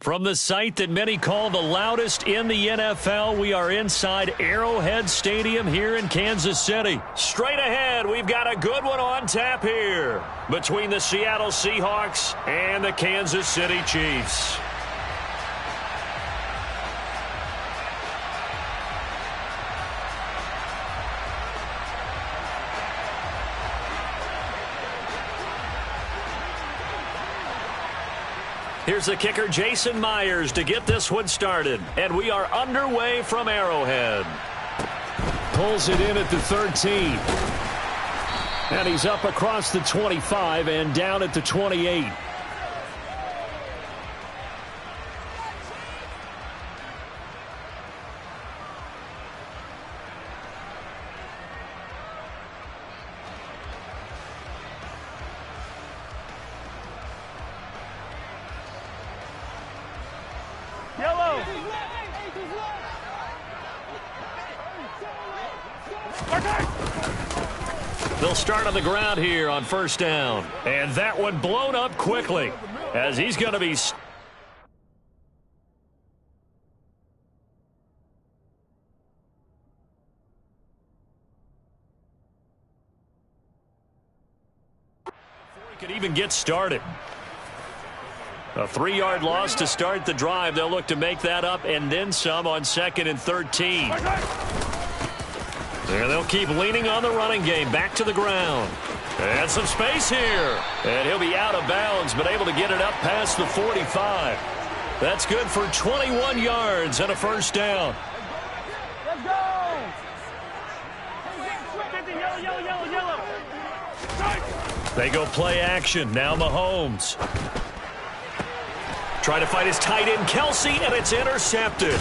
From the site that many call the loudest in the NFL, we are inside Arrowhead Stadium here in Kansas City. Straight ahead, we've got a good one on tap here between the Seattle Seahawks and the Kansas City Chiefs. Here's the kicker, Jason Myers, to get this one started. And we are underway from Arrowhead. Pulls it in at the 13. And he's up across the 25 and down at the 28. They'll start on the ground here on first down. And that one blown up quickly as he's going to be... could even get started. A 3-yard loss to start the drive. They'll look to make that up and then some on 2nd and 13. There they'll keep leaning on the running game. Back to the ground. And some space here. And he'll be out of bounds, but able to get it up past the 45. That's good for 21 yards and a first down. Let's go! They go play action. Now Mahomes. Trying to fight his tight end, Kelsey, and it's intercepted.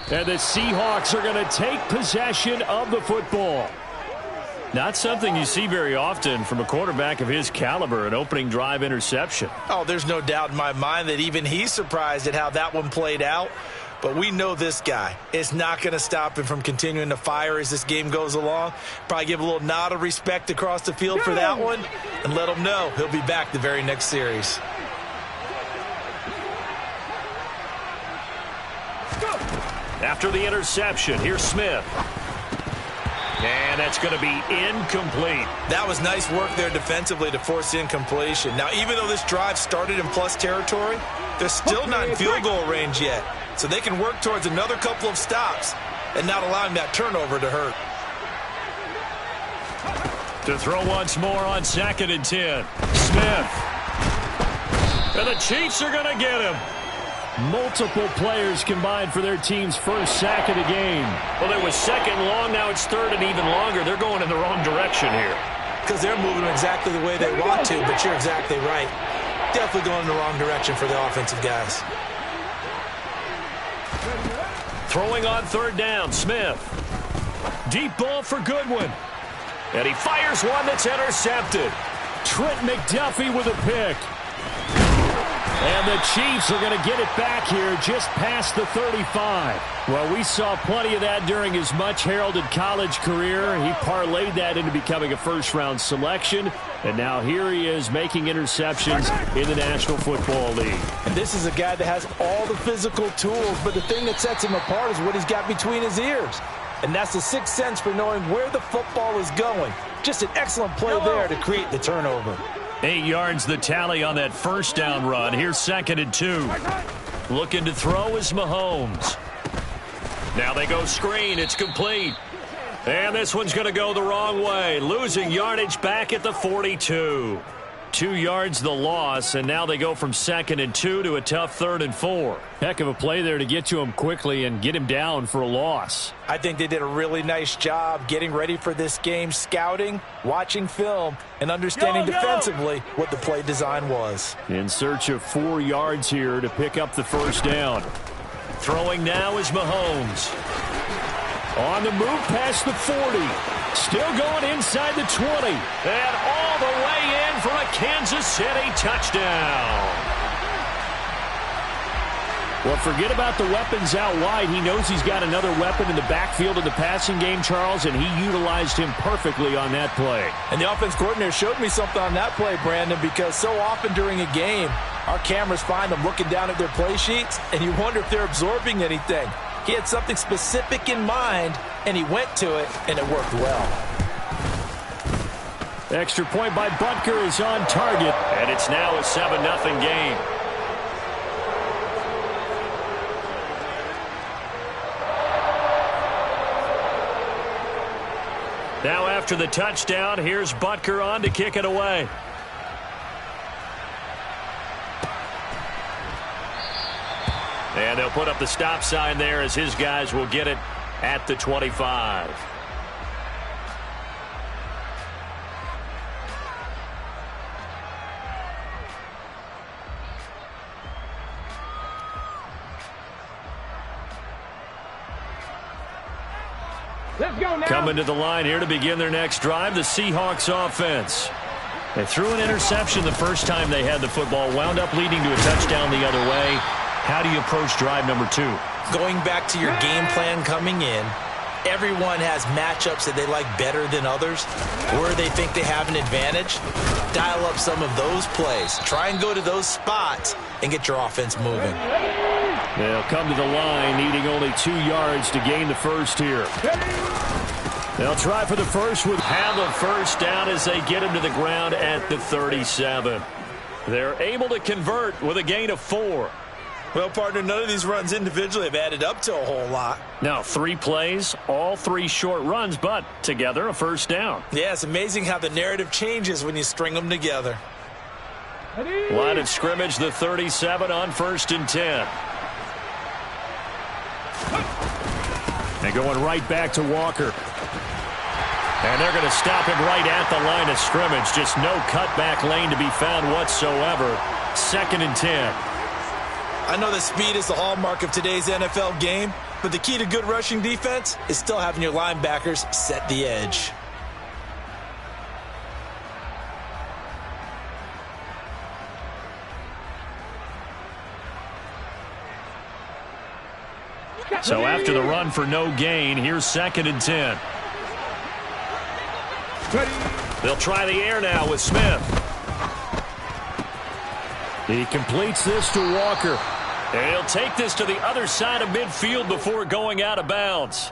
And the Seahawks are going to take possession of the football. Not something you see very often from a quarterback of his caliber, an opening drive interception. Oh, there's no doubt in my mind that even he's surprised at how that one played out. But we know this guy is not going to stop him from continuing to fire as this game goes along. Probably give a little nod of respect across the field for that one and let him know he'll be back the very next series. After the interception, here's Smith. And that's going to be incomplete. That was nice work there defensively to force incompletion. Now, even though this drive started in plus territory, they're still not in field goal range yet. So they can work towards another couple of stops and not allowing that turnover to hurt. To throw once more on 2nd and 10. Smith. And the Chiefs are going to get him. Multiple players combined for their team's first sack of the game. Well, it was 2nd long. Now it's 3rd and even longer. They're going in the wrong direction here. Because they're moving exactly the way they want to, but you're exactly right. Definitely going in the wrong direction for the offensive guys. Throwing on 3rd down, Smith. Deep ball for Goodwin. And he fires one that's intercepted. Trent McDuffie with a pick. And the Chiefs are going to get it back here just past the 35. Well, we saw plenty of that during his much-heralded college career. He parlayed that into becoming a first-round selection. And now here he is making interceptions in the National Football League. And this is a guy that has all the physical tools, but the thing that sets him apart is what he's got between his ears. And that's the sixth sense for knowing where the football is going. Just an excellent play there to create the turnover. 8 yards the tally on that first down run. Here's 2nd and 2. Looking to throw is Mahomes. Now they go screen. It's complete. And this one's going to go the wrong way. Losing yardage back at the 42. 2 yards the loss, and now they go from 2nd and 2 to a tough 3rd and 4. Heck of a play there to get to him quickly and get him down for a loss. I think they did a really nice job getting ready for this game, scouting, watching film, and understanding defensively what the play design was. In search of 4 yards here to pick up the first down. Throwing now is Mahomes. On the move past the 40. Still going inside the 20. And all the way in for a Kansas City touchdown. Well, forget about the weapons out wide. He knows he's got another weapon in the backfield of the passing game, Charles, and he utilized him perfectly on that play. And the offense coordinator showed me something on that play, Brandon, because so often during a game, our cameras find them looking down at their play sheets, and you wonder if they're absorbing anything. He had something specific in mind, and he went to it, and it worked well. Extra point by Butker is on target. And it's now a 7-0 game. Now after the touchdown, here's Butker on to kick it away. And they'll put up the stop sign there as his guys will get it at the 25. Let's go now. Coming to the line here to begin their next drive, the Seahawks offense. They threw an interception the first time they had the football, wound up leading to a touchdown the other way. How do you approach drive number 2? Going back to your game plan coming in, everyone has matchups that they like better than others, where they think they have an advantage. Dial up some of those plays. Try and go to those spots and get your offense moving. They'll come to the line, needing only 2 yards to gain the first here. They'll try for the first with have a first down as they get him to the ground at the 37. They're able to convert with a gain of 4. Well, partner, none of these runs individually have added up to a whole lot. Now 3 plays, all 3 short runs, but together a first down. Yeah, it's amazing how the narrative changes when you string them together. Line of scrimmage, the 37 on 1st and 10. And going right back to Walker. And they're going to stop him right at the line of scrimmage. Just no cutback lane to be found whatsoever. 2nd and 10. I know that speed is the hallmark of today's NFL game, but the key to good rushing defense is still having your linebackers set the edge. So after the run for no gain, here's 2nd and 10. They'll try the air now with Smith. He completes this to Walker. And he'll take this to the other side of midfield before going out of bounds.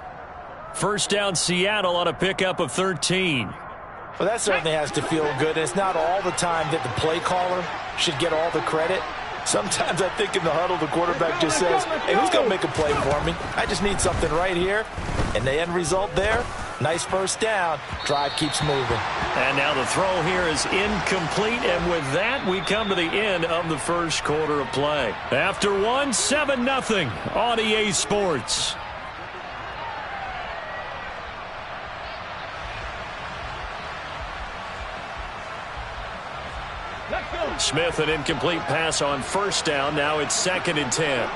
First down, Seattle on a pickup of 13. Well, that certainly has to feel good. It's not all the time that the play caller should get all the credit. Sometimes I think in the huddle, the quarterback just says, hey, who's going to make a play for me? I just need something right here. And the end result there, nice first down. Drive keeps moving. And now the throw here is incomplete. And with that, we come to the end of the first quarter of play. After 1, 7-0 on EA Sports. Smith, an incomplete pass on first down. Now it's 2nd and 10.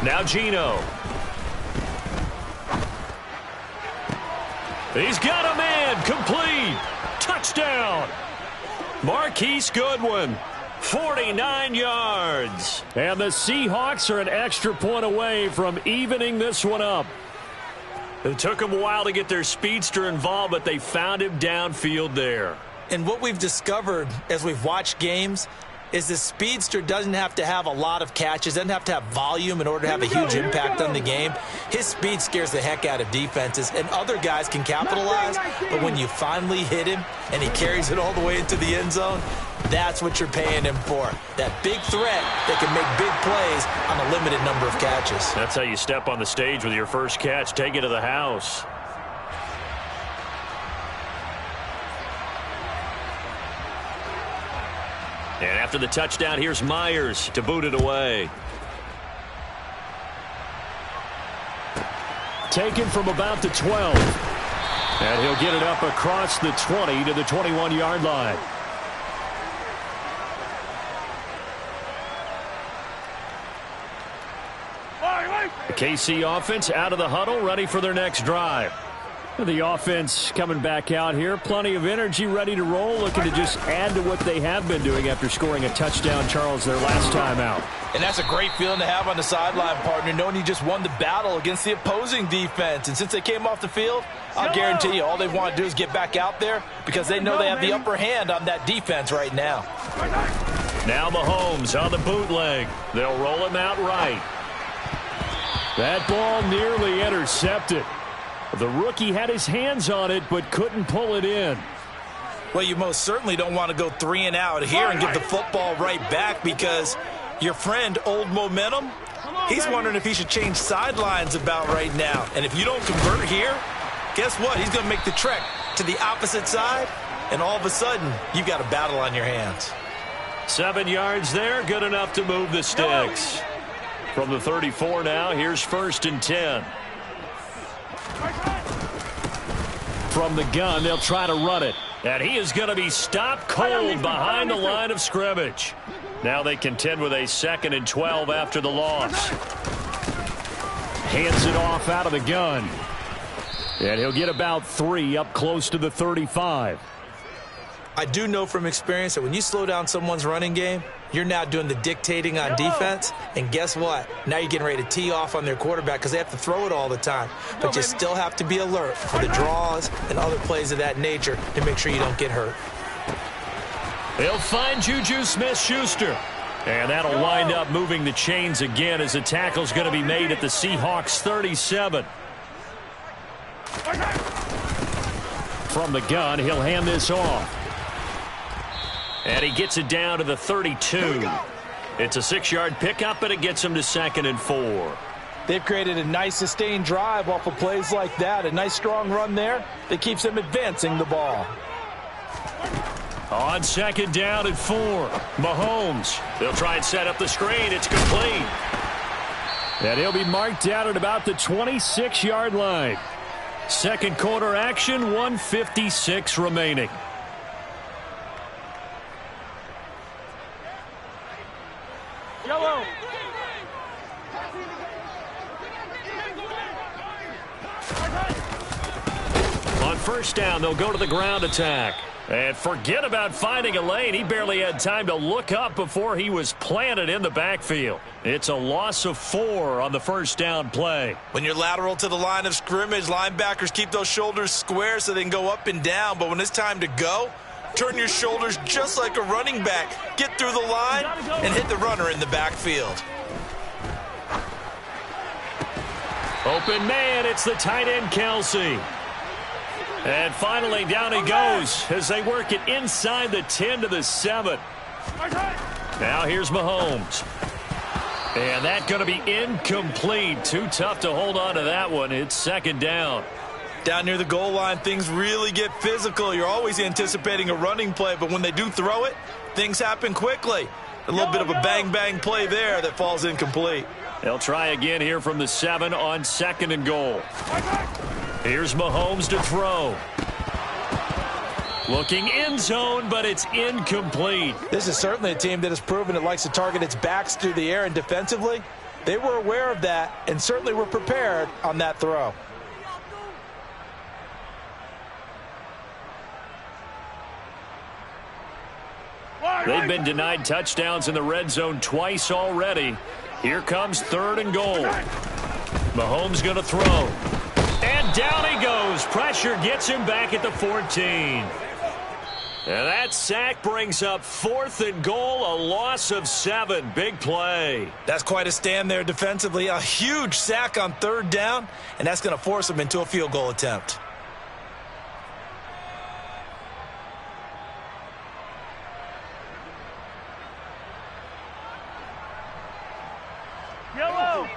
Now Gino. He's got a man. Complete. Touchdown. Marquise Goodwin. 49 yards. And the Seahawks are an extra point away from evening this one up. It took them a while to get their speedster involved, but they found him downfield there. And what we've discovered as we've watched games is the speedster doesn't have to have a lot of catches, doesn't have to have volume in order to have a huge impact on the game. His speed scares the heck out of defenses, and other guys can capitalize. But when you finally hit him and he carries it all the way into the end zone, that's what you're paying him for. That big threat that can make big plays on a limited number of catches. That's how you step on the stage with your first catch. Take it to the house. And after the touchdown, here's Myers to boot it away. Taken from about the 12. And he'll get it up across the 20 to the 21-yard line. The KC offense out of the huddle, ready for their next drive. The offense coming back out here. Plenty of energy, ready to roll, looking to just add to what they have been doing after scoring a touchdown, Charles, their last time out. And that's a great feeling to have on the sideline, partner, knowing you just won the battle against the opposing defense. And since they came off the field, I'll guarantee you all they want to do is get back out there because they know they have the upper hand on that defense right now. Now Mahomes on the bootleg. They'll roll him out right. That ball nearly intercepted. The rookie had his hands on it but couldn't pull it in. Well, you most certainly don't want to go 3 and out here and give the football right back because your friend, Old Momentum, he's wondering if he should change sidelines about right now. And if you don't convert here, guess what? He's going to make the trek to the opposite side, and all of a sudden, you've got a battle on your hands. 7 yards there, good enough to move the sticks. From the 34 now, here's 1st and 10. From the gun, they'll try to run it. And he is going to be stopped cold behind the line of scrimmage. Now they contend with a 2nd and 12 after the loss. Hands it off out of the gun. And he'll get about 3 up close to the 35. I do know from experience that when you slow down someone's running game, you're now doing the dictating on defense. And guess what? Now you're getting ready to tee off on their quarterback because they have to throw it all the time. But you still have to be alert for the draws and other plays of that nature to make sure you don't get hurt. They'll find Juju Smith-Schuster. And that'll wind up moving the chains again as the tackle's going to be made at the Seahawks 37. From the gun, he'll hand this off. And he gets it down to the 32. It's a 6-yard pickup, and it gets him to 2nd and 4. They've created a nice sustained drive off of plays like that. A nice strong run there that keeps them advancing the ball. On 2nd down and 4, Mahomes. They'll try and set up the screen. It's complete. And he'll be marked down at about the 26-yard line. Second quarter action, 1:56 remaining. Yellow. On 1st down, they'll go to the ground attack. And forget about finding a lane. He barely had time to look up before he was planted in the backfield. It's a loss of 4 on the 1st down play. When you're lateral to the line of scrimmage, linebackers keep those shoulders square so they can go up and down. But when it's time to go, turn your shoulders just like a running back. Get through the line and hit the runner in the backfield. Open man, it's the tight end, Kelsey. And finally, down he goes as they work it inside the 10 to the 7. Now here's Mahomes. And that's going to be incomplete. Too tough to hold on to that one. It's 2nd down. Down near the goal line, things really get physical. You're always anticipating a running play, but when they do throw it, things happen quickly. A little bit of a bang-bang play there that falls incomplete. They'll try again here from the 7 on 2nd and goal. Here's Mahomes to throw. Looking end zone, but it's incomplete. This is certainly a team that has proven it likes to target its backs through the air, and defensively, they were aware of that and certainly were prepared on that throw. They've been denied touchdowns in the red zone twice already. Here comes 3rd and goal. Mahomes going to throw. And down he goes. Pressure gets him back at the 14. And that sack brings up 4th and goal, a loss of 7. Big play. That's quite a stand there defensively. A huge sack on 3rd down, and that's going to force them into a field goal attempt. Yellow.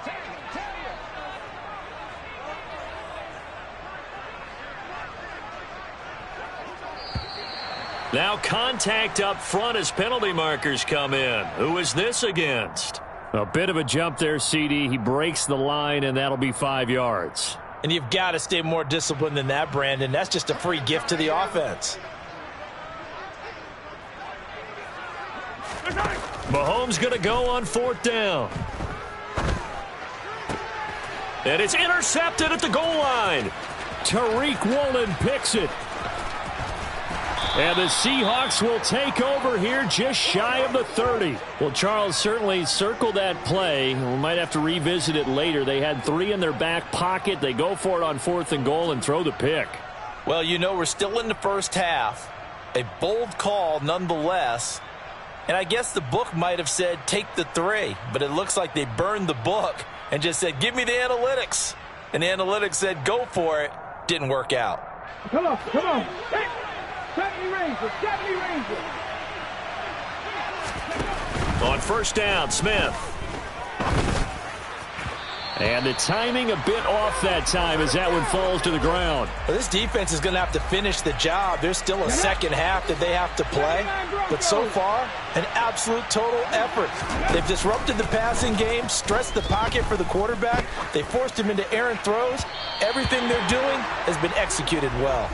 Now contact up front as penalty markers come in. Who is this against? A bit of a jump there, CD. He breaks the line, and that'll be 5 yards. And you've got to stay more disciplined than that, Brandon. That's just a free gift to the offense. Mahomes going to go on 4th down. And it's intercepted at the goal line. Tariq Woolen picks it. And the Seahawks will take over here just shy of the 30. Well, Charles, certainly circle that play. We might have to revisit it later. They had 3 in their back pocket. They go for it on 4th and goal and throw the pick. Well, you know, we're still in the first half. A bold call nonetheless. And I guess the book might have said take the 3. But it looks like they burned the book and just said, give me the analytics. And the analytics said, go for it. Didn't work out. Come on, come on. Hey, 70 Rangers, 70 Rangers. On first down, Smith. And the timing a bit off that time as that one falls to the ground. Well, this defense is going to have to finish the job. There's still a second half that they have to play. But so far, an absolute total effort. They've disrupted the passing game, stressed the pocket for the quarterback. They forced him into errant throws. Everything they're doing has been executed well.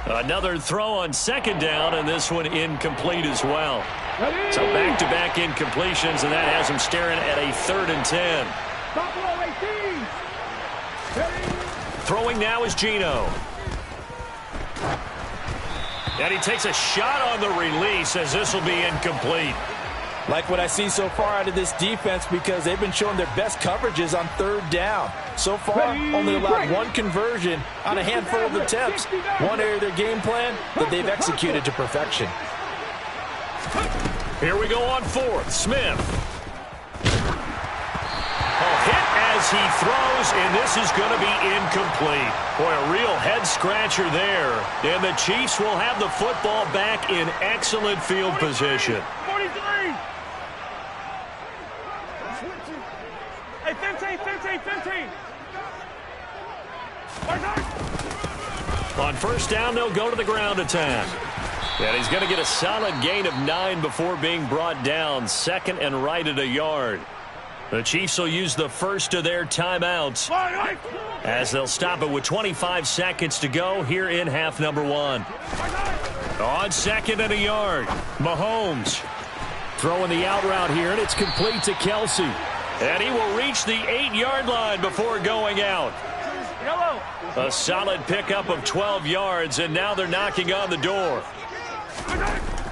Another throw on second down, and this one incomplete as well. So back-to-back incompletions, and that has them staring at a 3rd and 10. Throwing now is Geno. And he takes a shot on the release as this will be incomplete. Like what I see so far out of this defense because they've been showing their best coverages on 3rd down. So far, only allowed 1 conversion on a handful of attempts. One area of their game plan that they've executed to perfection. Here we go on 4th. Smith. Hit as he throws, and this is going to be incomplete. Boy, a real head-scratcher there. And the Chiefs will have the football back in excellent field position. 43. Hey, 15, 15, 15. On first down, they'll go to the ground attack. And he's going to get a solid gain of 9 before being brought down. 2nd and right at a yard. The Chiefs will use the first of their timeouts as they'll stop it with 25 seconds to go here in half number 1. On 2nd and a yard, Mahomes throwing the out route here, and it's complete to Kelsey. And he will reach the 8-yard line before going out. A solid pickup of 12 yards, and now they're knocking on the door.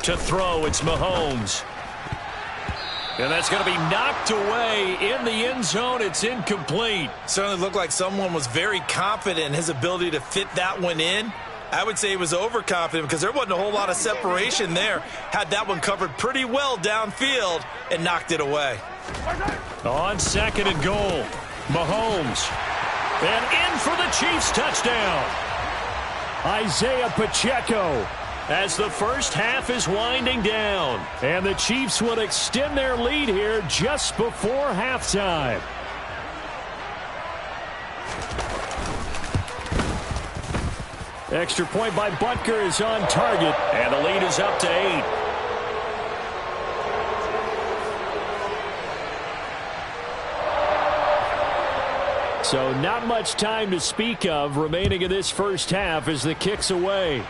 To throw, it's Mahomes. And that's going to be knocked away in the end zone. It's incomplete. Certainly looked like someone was very confident in his ability to fit that one in. I would say he was overconfident because there wasn't a whole lot of separation there. Had that one covered pretty well downfield and knocked it away. On 2nd and goal, Mahomes. And in for the Chiefs touchdown. Isaiah Pacheco. As the first half is winding down. And the Chiefs will extend their lead here just before halftime. Extra point by Butker is on target. And the lead is up to 8. So not much time to speak of remaining in this first half as the kick's away.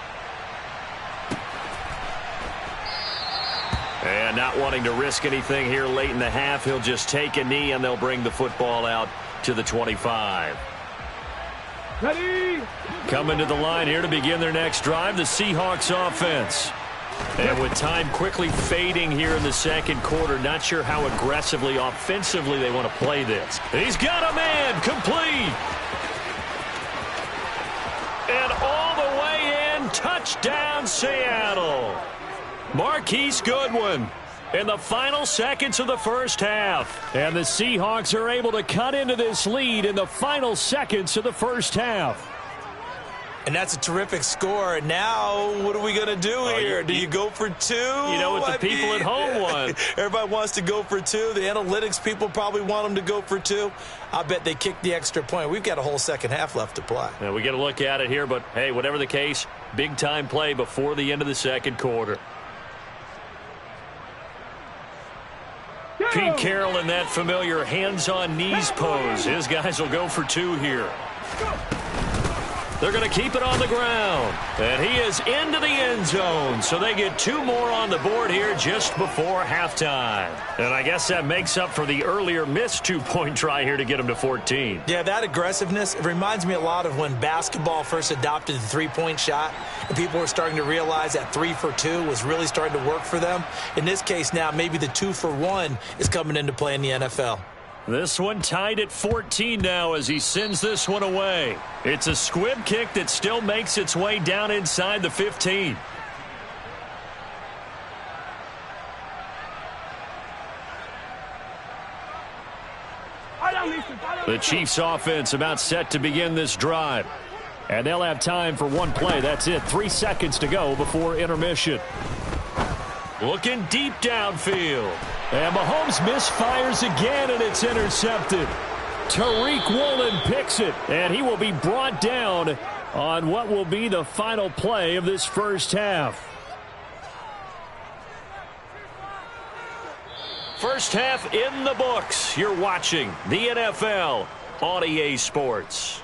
And not wanting to risk anything here late in the half, he'll just take a knee and they'll bring the football out to the 25. Ready? Coming to the line here to begin their next drive, the Seahawks offense. And with time quickly fading here in the second quarter, not sure how aggressively, offensively they want to play this. He's got a man, complete. And all the way in, touchdown Seattle. Marquise Goodwin in the final seconds of the first half. And the Seahawks are able to cut into this lead in the final seconds of the first half. And that's a terrific score. Now, what are we going to do here? Do you go for 2? You know what the people at home want. Everybody wants to go for 2. The analytics people probably want them to go for 2. I bet they kick the extra point. We've got a whole second half left to play. Now, we got to look at it here, but, hey, whatever the case, big-time play before the end of the second quarter. Pete Carroll in that familiar hands-on knees pose. His guys will go for 2 here. They're going to keep it on the ground. And he is into the end zone. So they get 2 more on the board here just before halftime. And I guess that makes up for the earlier missed 2-point try here to get them to 14. Yeah, that aggressiveness, it reminds me a lot of when basketball first adopted the three-point shot. And people were starting to realize that 3 for 2 was really starting to work for them. In this case now, maybe the 2 for 1 is coming into play in the NFL. This one tied at 14 now as he sends this one away. It's a squib kick that still makes its way down inside the 15. The Chiefs offense about set to begin this drive. And they'll have time for one play. That's it. 3 seconds to go before intermission. Looking deep downfield. And Mahomes misfires again, and it's intercepted. Tariq Woolen picks it, and he will be brought down on what will be the final play of this first half. First half in the books. You're watching the NFL on EA Sports.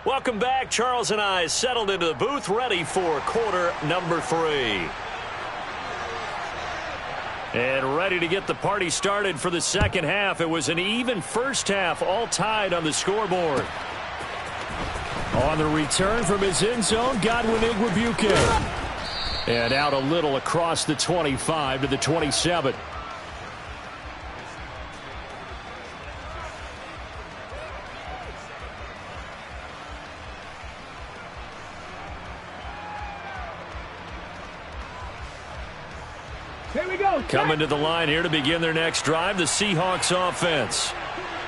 Welcome back. Charles and I settled into the booth, ready for quarter number 3. And ready to get the party started for the second half. It was an even first half, all tied on the scoreboard. On the return from his end zone, Godwin Igwebuike. And out a little across the 25 to the 27. Here we go. Coming to the line here to begin their next drive, the Seahawks offense.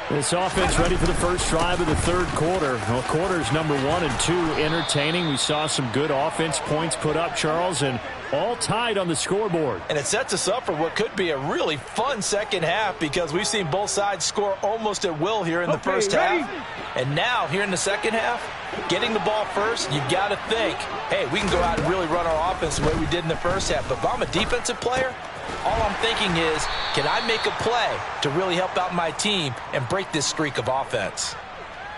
This offense ready for the first drive of the third quarter. Well, quarters number 1 and 2 entertaining. We saw some good offense points put up, Charles, and all tied on the scoreboard. And it sets us up for what could be a really fun second half because we've seen both sides score almost at will here in the first half. And now, here in the second half, getting the ball first, you've got to think, hey, we can go out and really run our offense the way we did in the first half. But if I'm a defensive player, all I'm thinking is, can I make a play to really help out my team and break this streak of offense?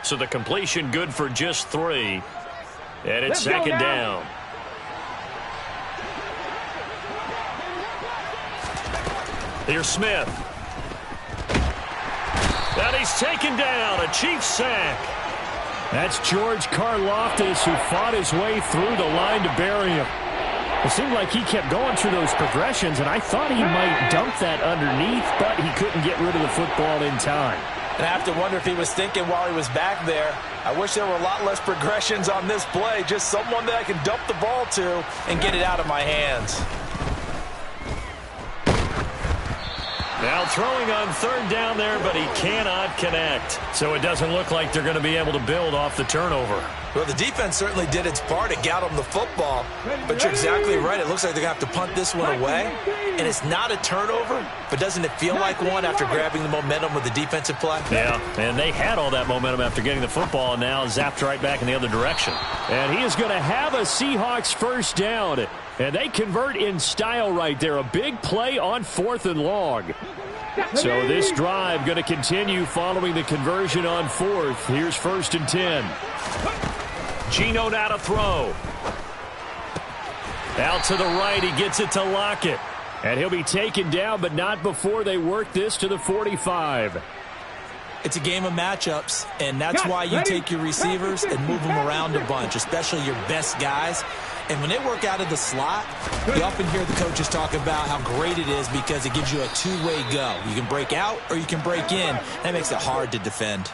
So the completion good for just 3. And it's second down. Here's Smith. And he's taken down. A Chiefs sack. That's George Karlaftis, who fought his way through the line to bury him. It seemed like he kept going through those progressions, and I thought he might dump that underneath, but he couldn't get rid of the football in time. And I have to wonder if he was thinking while he was back there, I wish there were a lot less progressions on this play, just someone that I can dump the ball to and get it out of my hands. Now throwing on third down there, but he cannot connect. So it doesn't look like they're going to be able to build off the turnover. Well, the defense certainly did its part to get them the football. But you're exactly right. It looks like they're going to have to punt this one away. And it's not a turnover, but doesn't it feel like one after grabbing the momentum with the defensive play? Yeah, and they had all that momentum after getting the football, and now zapped right back in the other direction. And he is going to have a Seahawks first down. And they convert in style right there. A big play on 4th and long. So this drive going to continue following the conversion on 4th. Here's 1st and 10. Geno now to throw. Out to the right, he gets it to Lockett. And he'll be taken down, but not before they work this to the 45. It's a game of matchups, and that's why you take your receivers and move them around a bunch, especially your best guys. And when they work out of the slot, you often hear the coaches talk about how great it is because it gives you a two-way go. You can break out or you can break in. That makes it hard to defend.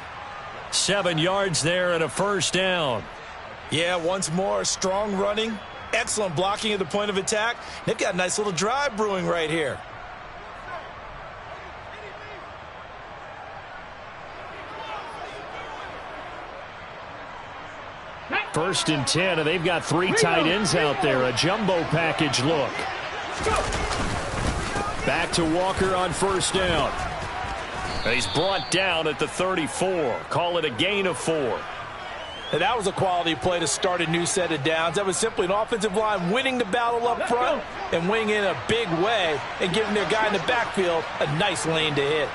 7 yards there and a first down. Yeah, once more, strong running, excellent blocking at the point of attack. They've got a nice little drive brewing right here. First and 10, and they've got 3 tight ends out there. A jumbo package look. Back to Walker on first down. And he's brought down at the 34. Call it a gain of 4. And that was a quality play to start a new set of downs. That was simply an offensive line winning the battle up front and winning in a big way and giving their guy in the backfield a nice lane to hit.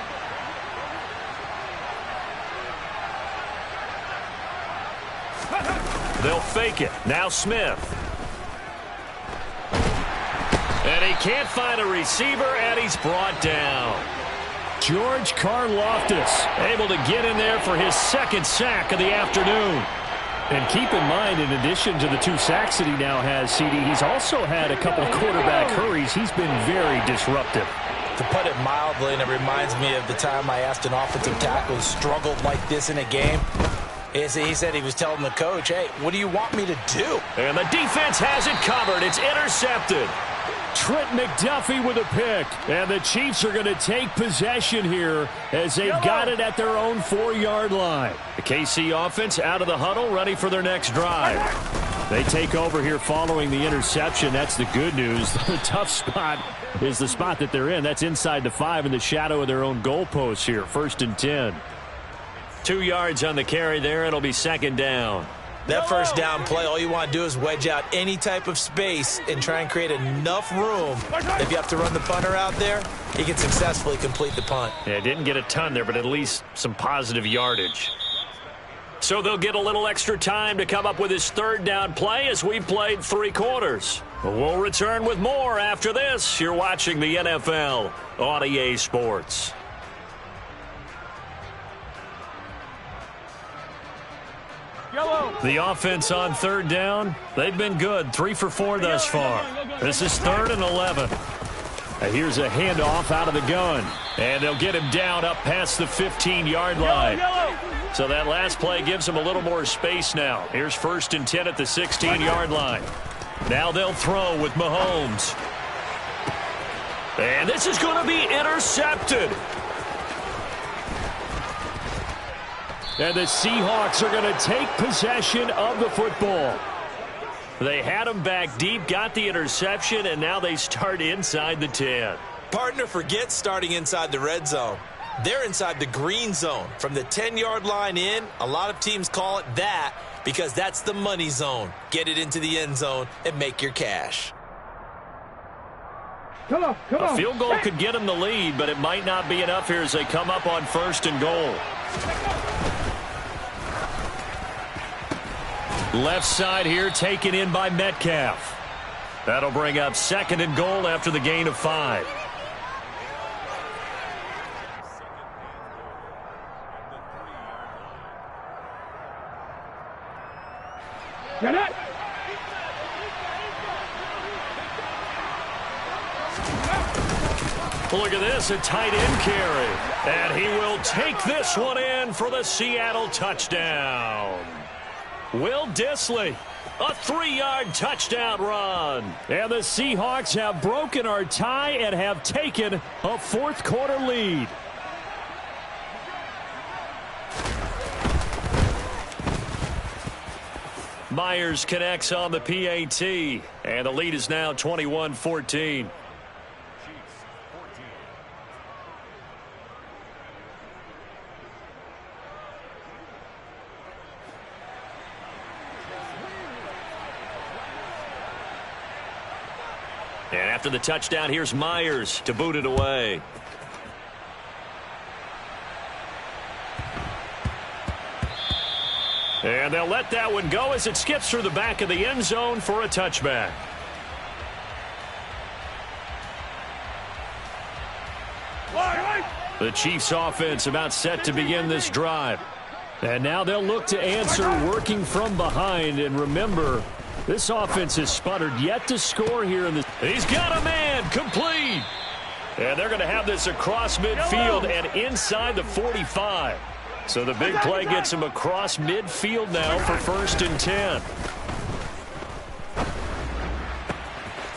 They'll fake it. Now Smith. And he can't find a receiver, and he's brought down. George Karlaftis able to get in there for his second sack of the afternoon. And keep in mind, in addition to the 2 sacks that he now has, CD, he's also had a couple of quarterback hurries. He's been very disruptive. To put it mildly, and it reminds me of the time I asked an offensive tackle who struggled like this in a game. He said he was telling the coach, hey, what do you want me to do? And the defense has it covered. It's intercepted. Trent McDuffie with a pick. And the Chiefs are going to take possession here as they've got it at their own 4-yard line. The KC offense out of the huddle, ready for their next drive. They take over here following the interception. That's the good news. The tough spot is the spot that they're in. That's inside the 5 in the shadow of their own goalpost here. 1st and 10. 2 yards on the carry there. It'll be second down. That first down play, all you want to do is wedge out any type of space and try and create enough room. If you have to run the punter out there, he can successfully complete the punt. Yeah, didn't get a ton there, but at least some positive yardage. So they'll get a little extra time to come up with his 3rd down play as we played 3 quarters. We'll return with more after this. You're watching the NFL on EA Sports. The offense on 3rd down, they've been good. 3 for 4 thus far. This is 3rd and 11. Here's a handoff out of the gun. And they'll get him down up past the 15-yard line. So that last play gives them a little more space now. Here's 1st and 10 at the 16-yard line. Now they'll throw with Mahomes. And this is going to be intercepted. And the Seahawks are going to take possession of the football. They had him back deep, got the interception, and now they start inside the 10. Partner, forget starting inside the red zone. They're inside the green zone. From the 10-yard line in, a lot of teams call it that because that's the money zone. Get it into the end zone and make your cash. Come on. A field goal could get them the lead, but it might not be enough here as they come up on 1st and goal. Left side here taken in by Metcalf. That'll bring up 2nd and goal after the gain of 5. Get it. Look at this, a tight end carry. And he will take this one in for the Seattle touchdown. Will Dissly, a 3-yard touchdown run. And the Seahawks have broken our tie and have taken a 4th quarter lead. Myers connects on the PAT, and the lead is now 21-14. And after the touchdown, here's Myers to boot it away. And they'll let that one go as it skips through the back of the end zone for a touchback. The Chiefs offense about set to begin this drive. And now they'll look to answer working from behind. And remember, this offense has sputtered yet to score here in the... He's got a man, complete. And they're going to have this across midfield and inside the 45. So the big play gets him across midfield now for 1st and 10.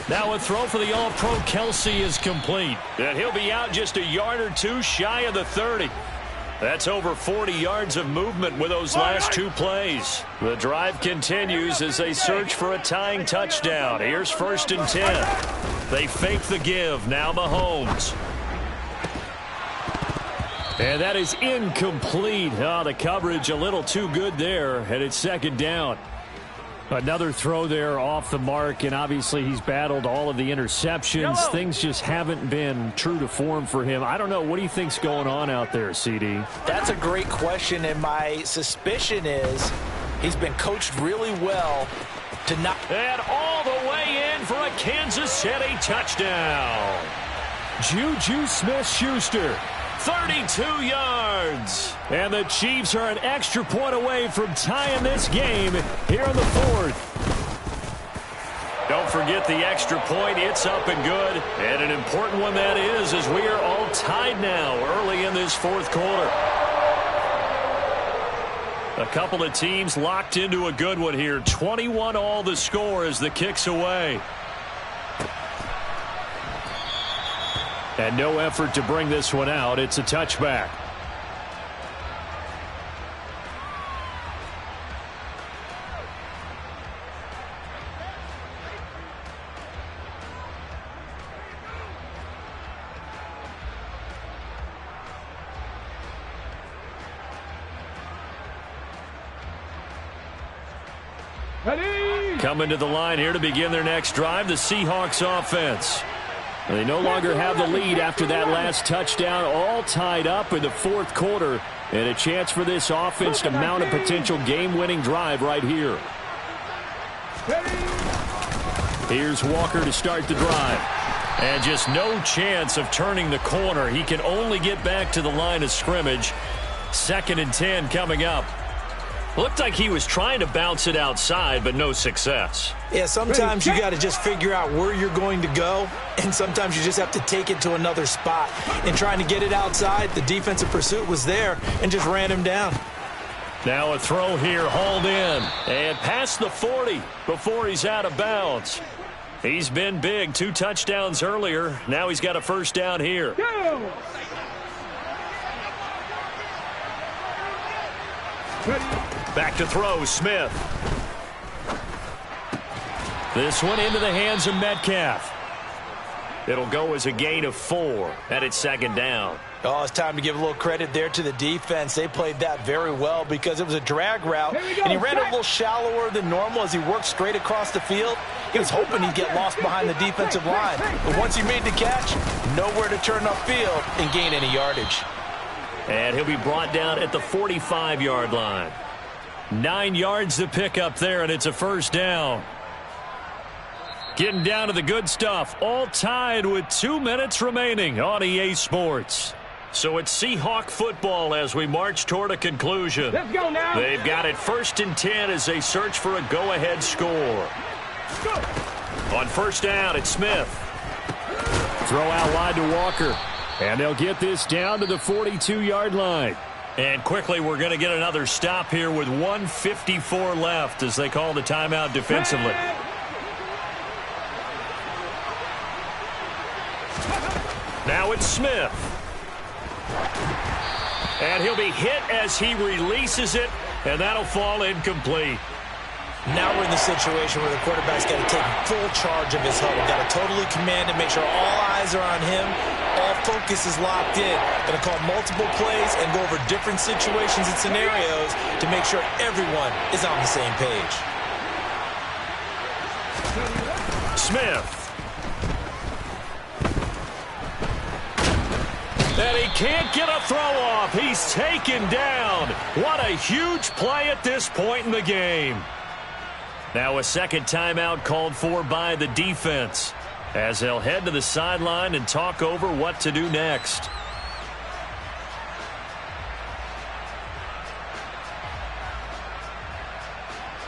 Now a throw for the All-Pro Kelsey is complete. And he'll be out just a yard or 2 shy of the 30. That's over 40 yards of movement with those last 2 plays. The drive continues as they search for a tying touchdown. Here's 1st and 10. They fake the give. Now Mahomes. And that is incomplete. Oh, the coverage a little too good there, and it's second down. Another throw there off the mark, and obviously he's battled all of the interceptions. Hello. Things just haven't been true to form for him. I don't know. What do you think's going on out there, CD? That's a great question, and my suspicion is he's been coached really well to not. And all the way in for a Kansas City touchdown. Juju Smith-Schuster. 32 yards. And the Chiefs are an extra point away from tying this game here in the fourth. Don't forget the extra point. It's up and good. And an important one that is, as we are all tied now early in this fourth quarter. A couple of teams locked into a good one here. 21 all the score as the kick's away. And no effort to bring this one out. It's a touchback. Ready? Coming to the line here to begin their next drive, the Seahawks offense. They no longer have the lead after that last touchdown, all tied up in the fourth quarter, and a chance for this offense to mount a potential game-winning drive right here. Here's Walker to start the drive. And just no chance of turning the corner. He can only get back to the line of scrimmage. 2nd and 10 coming up. Looked like he was trying to bounce it outside, but no success. Yeah, sometimes you got to just figure out where you're going to go, and sometimes you just have to take it to another spot. And trying to get it outside, the defensive pursuit was there and just ran him down. Now a throw here, hauled in, and past the 40 before he's out of bounds. He's been big, 2 touchdowns earlier. Now he's got a first down here. Go! Back to throw, Smith. This one into the hands of Metcalf. It'll go as a gain of 4, and it's 2nd down. Oh, it's time to give a little credit there to the defense. They played that very well because it was a drag route, and he ran a little shallower than normal as he worked straight across the field. He was hoping he'd get lost behind the defensive line. But once he made the catch, nowhere to turn upfield and gain any yardage. And he'll be brought down at the 45-yard line. 9 yards to pick up there, and it's a first down. Getting down to the good stuff, all tied with 2 minutes remaining on EA Sports. So it's Seahawk football as we march toward a conclusion. Let's go now. They've got it 1st and 10 as they search for a go-ahead score. Go. On first down, it's Smith. Throw out wide to Walker. And they'll get this down to the 42-yard line. And quickly, we're going to get another stop here with 1:54 left as they call the timeout defensively. Now it's Smith. And he'll be hit as he releases it, and that'll fall incomplete. Now we're in the situation where the quarterback's got to take full charge of his huddle. Got to totally command it, make sure all eyes are on him. All focus is locked in. Going to call multiple plays and go over different situations and scenarios to make sure everyone is on the same page. Smith. And he can't get a throw off. He's taken down. What a huge play at this point in the game. Now a second timeout called for by the defense as they'll head to the sideline and talk over what to do next.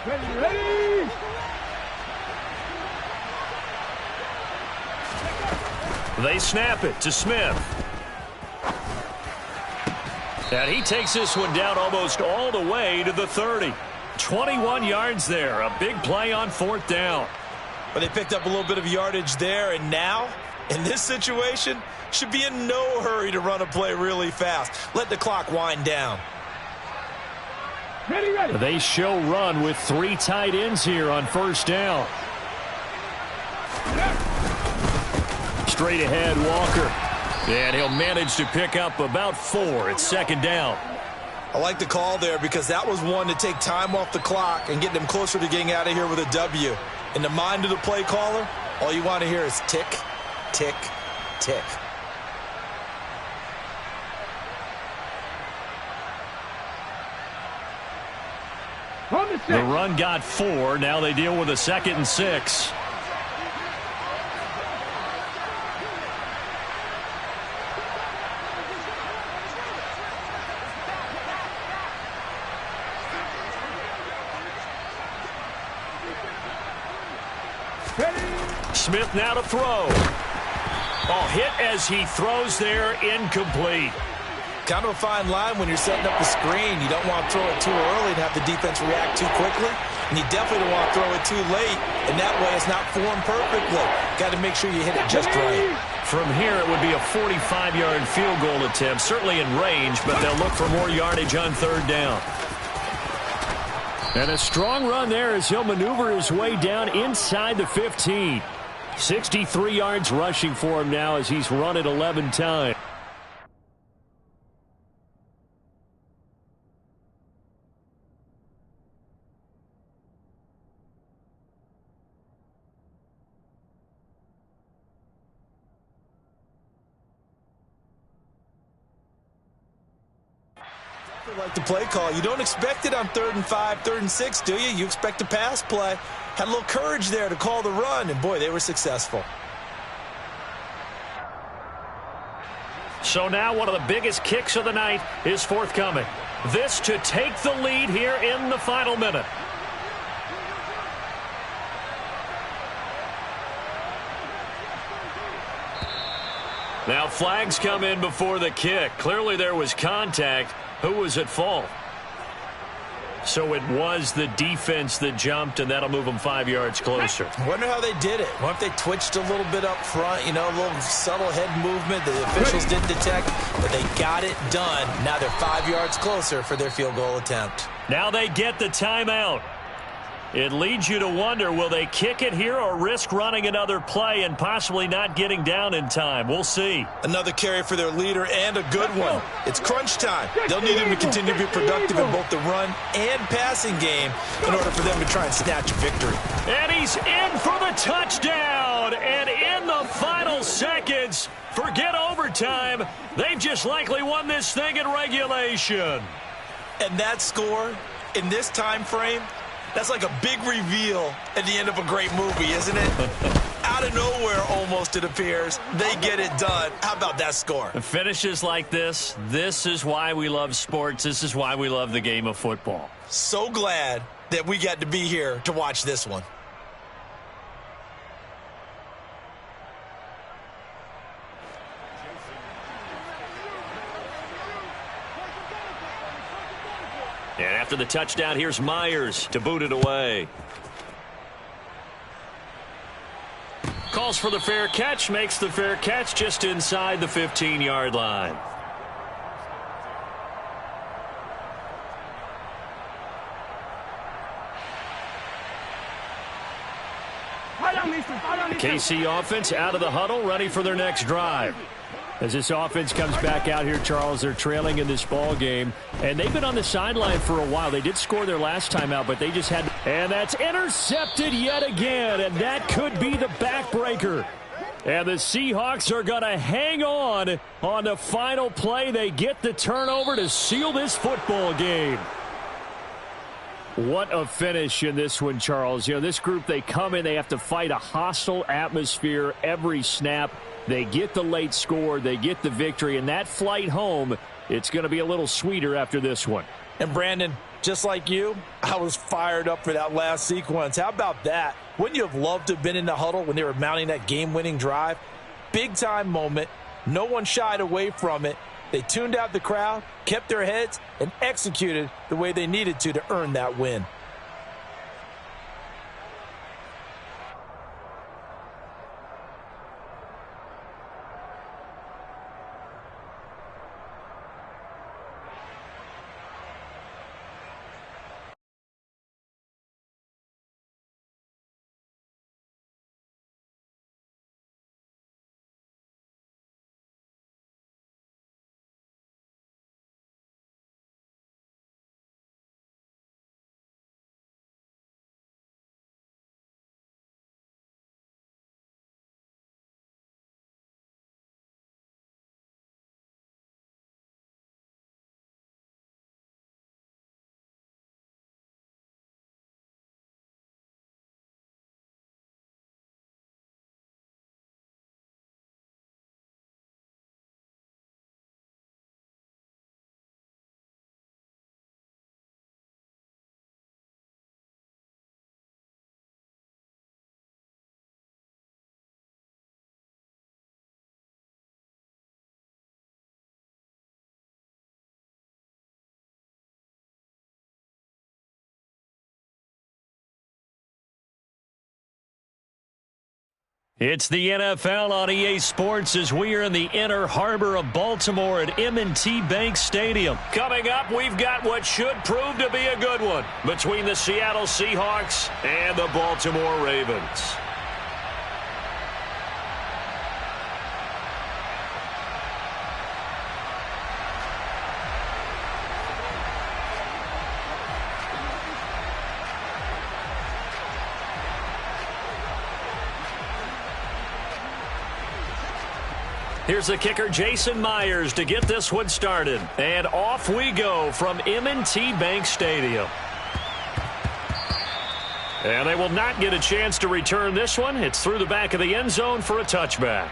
Ready. They snap it to Smith. And he takes this one down almost all the way to the 30. 21 yards there. A big play on 4th down. But they picked up a little bit of yardage there, and now, in this situation, should be in no hurry to run a play really fast. Let the clock wind down. Ready. They show run with 3 tight ends here on 1st down. Straight ahead, Walker. And he'll manage to pick up about 4. It's second down. I like the call there because that was one to take time off the clock and get them closer to getting out of here with a W. In the mind of the play caller, all you want to hear is tick, tick, tick. The run got 4. Now they deal with a 2nd and 6. Smith now to throw. Oh, hit as he throws there, incomplete. Kind of a fine line when you're setting up the screen. You don't want to throw it too early and have the defense react too quickly. And you definitely don't want to throw it too late. And that way it's not formed perfectly. Got to make sure you hit it just right. From here, it would be a 45-yard field goal attempt. Certainly in range, but they'll look for more yardage on 3rd down. And a strong run there as he'll maneuver his way down inside the 15. 63 yards rushing for him now as he's run it 11 times. Like the play call. You don't expect it on 3rd and 5, 3rd and 6, do you? You expect a pass play. Had a little courage there to call the run, and boy, they were successful. So now one of the biggest kicks of the night is forthcoming. This to take the lead here in the final minute. Now flags come in before the kick. Clearly there was contact. Who was at fault? So it was the defense that jumped, and that'll move them 5 yards closer. I wonder how they did it. What if they twitched a little bit up front, you know, a little subtle head movement the officials didn't detect, but they got it done. Now they're 5 yards closer for their field goal attempt. Now they get the timeout. It leads you to wonder, will they kick it here or risk running another play and possibly not getting down in time? We'll see. Another carry for their leader and a good one. It's crunch time. They'll need him to continue to be productive in both the run and passing game in order for them to try and snatch a victory. And he's in for the touchdown. And in the final seconds, forget overtime. They've just likely won this thing in regulation. And that score in this time frame, that's like a big reveal at the end of a great movie, isn't it? Out of nowhere, almost, it appears. They get it done. How about that score? Finishes like this is why we love sports. This is why we love the game of football. So glad that we got to be here to watch this one. And after the touchdown, here's Myers to boot it away. Calls for the fair catch, makes the fair catch just inside the 15-yard line. KC offense out of the huddle, ready for their next drive. As this offense comes back out here, Charles, they're trailing in this ball game, and they've been on the sideline for a while. They did score their last time out, but they just had... And that's intercepted yet again, and that could be the backbreaker. And the Seahawks are going to hang on the final play. They get the turnover to seal this football game. What a finish in this one, Charles. You know, this group, they come in, they have to fight a hostile atmosphere every snap. They get the late score, they get the victory, and that flight home, it's going to be a little sweeter after this one. And Brandon, just like you, I was fired up for that last sequence. How about that? Wouldn't you have loved to have been in the huddle when they were mounting that game-winning drive? Big-time moment. No one shied away from it. They tuned out the crowd, kept their heads, and executed the way they needed to earn that win. It's the NFL on EA Sports as we are in the inner harbor of Baltimore at M&T Bank Stadium. Coming up, we've got what should prove to be a good one between the Seattle Seahawks and the Baltimore Ravens. Here's the kicker, Jason Myers, to get this one started. And off we go from M&T Bank Stadium. And they will not get a chance to return this one. It's through the back of the end zone for a touchback.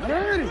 Ready.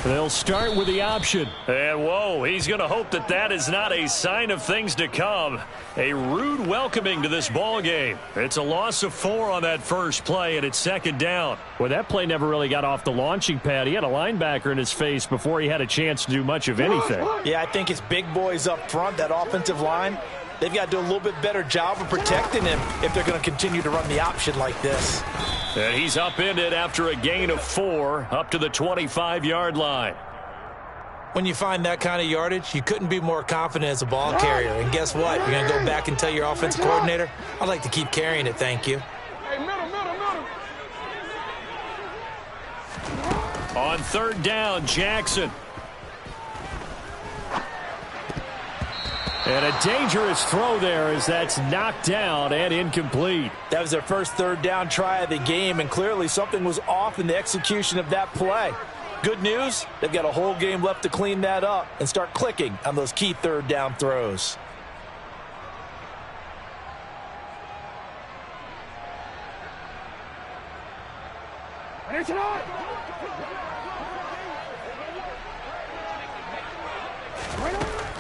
They'll start with the option. And whoa, he's going to hope that that is not a sign of things to come. A rude welcoming to this ball game. It's a loss of 4 on that first play, and it's second down. Well, that play never really got off the launching pad. He had a linebacker in his face before he had a chance to do much of anything. Yeah, I think it's big boys up front, that offensive line. They've got to do a little bit better job of protecting him if they're going to continue to run the option like this. And he's upended after a gain of 4 up to the 25-yard line. When you find that kind of yardage, you couldn't be more confident as a ball carrier. And guess what? You're going to go back and tell your offensive coordinator, I'd like to keep carrying it, thank you. Hey, middle. On third down, Jackson. And a dangerous throw there as that's knocked down and incomplete. That was their first third down try of the game, and clearly something was off in the execution of that play. Good news, they've got a whole game left to clean that up and start clicking on those key third down throws.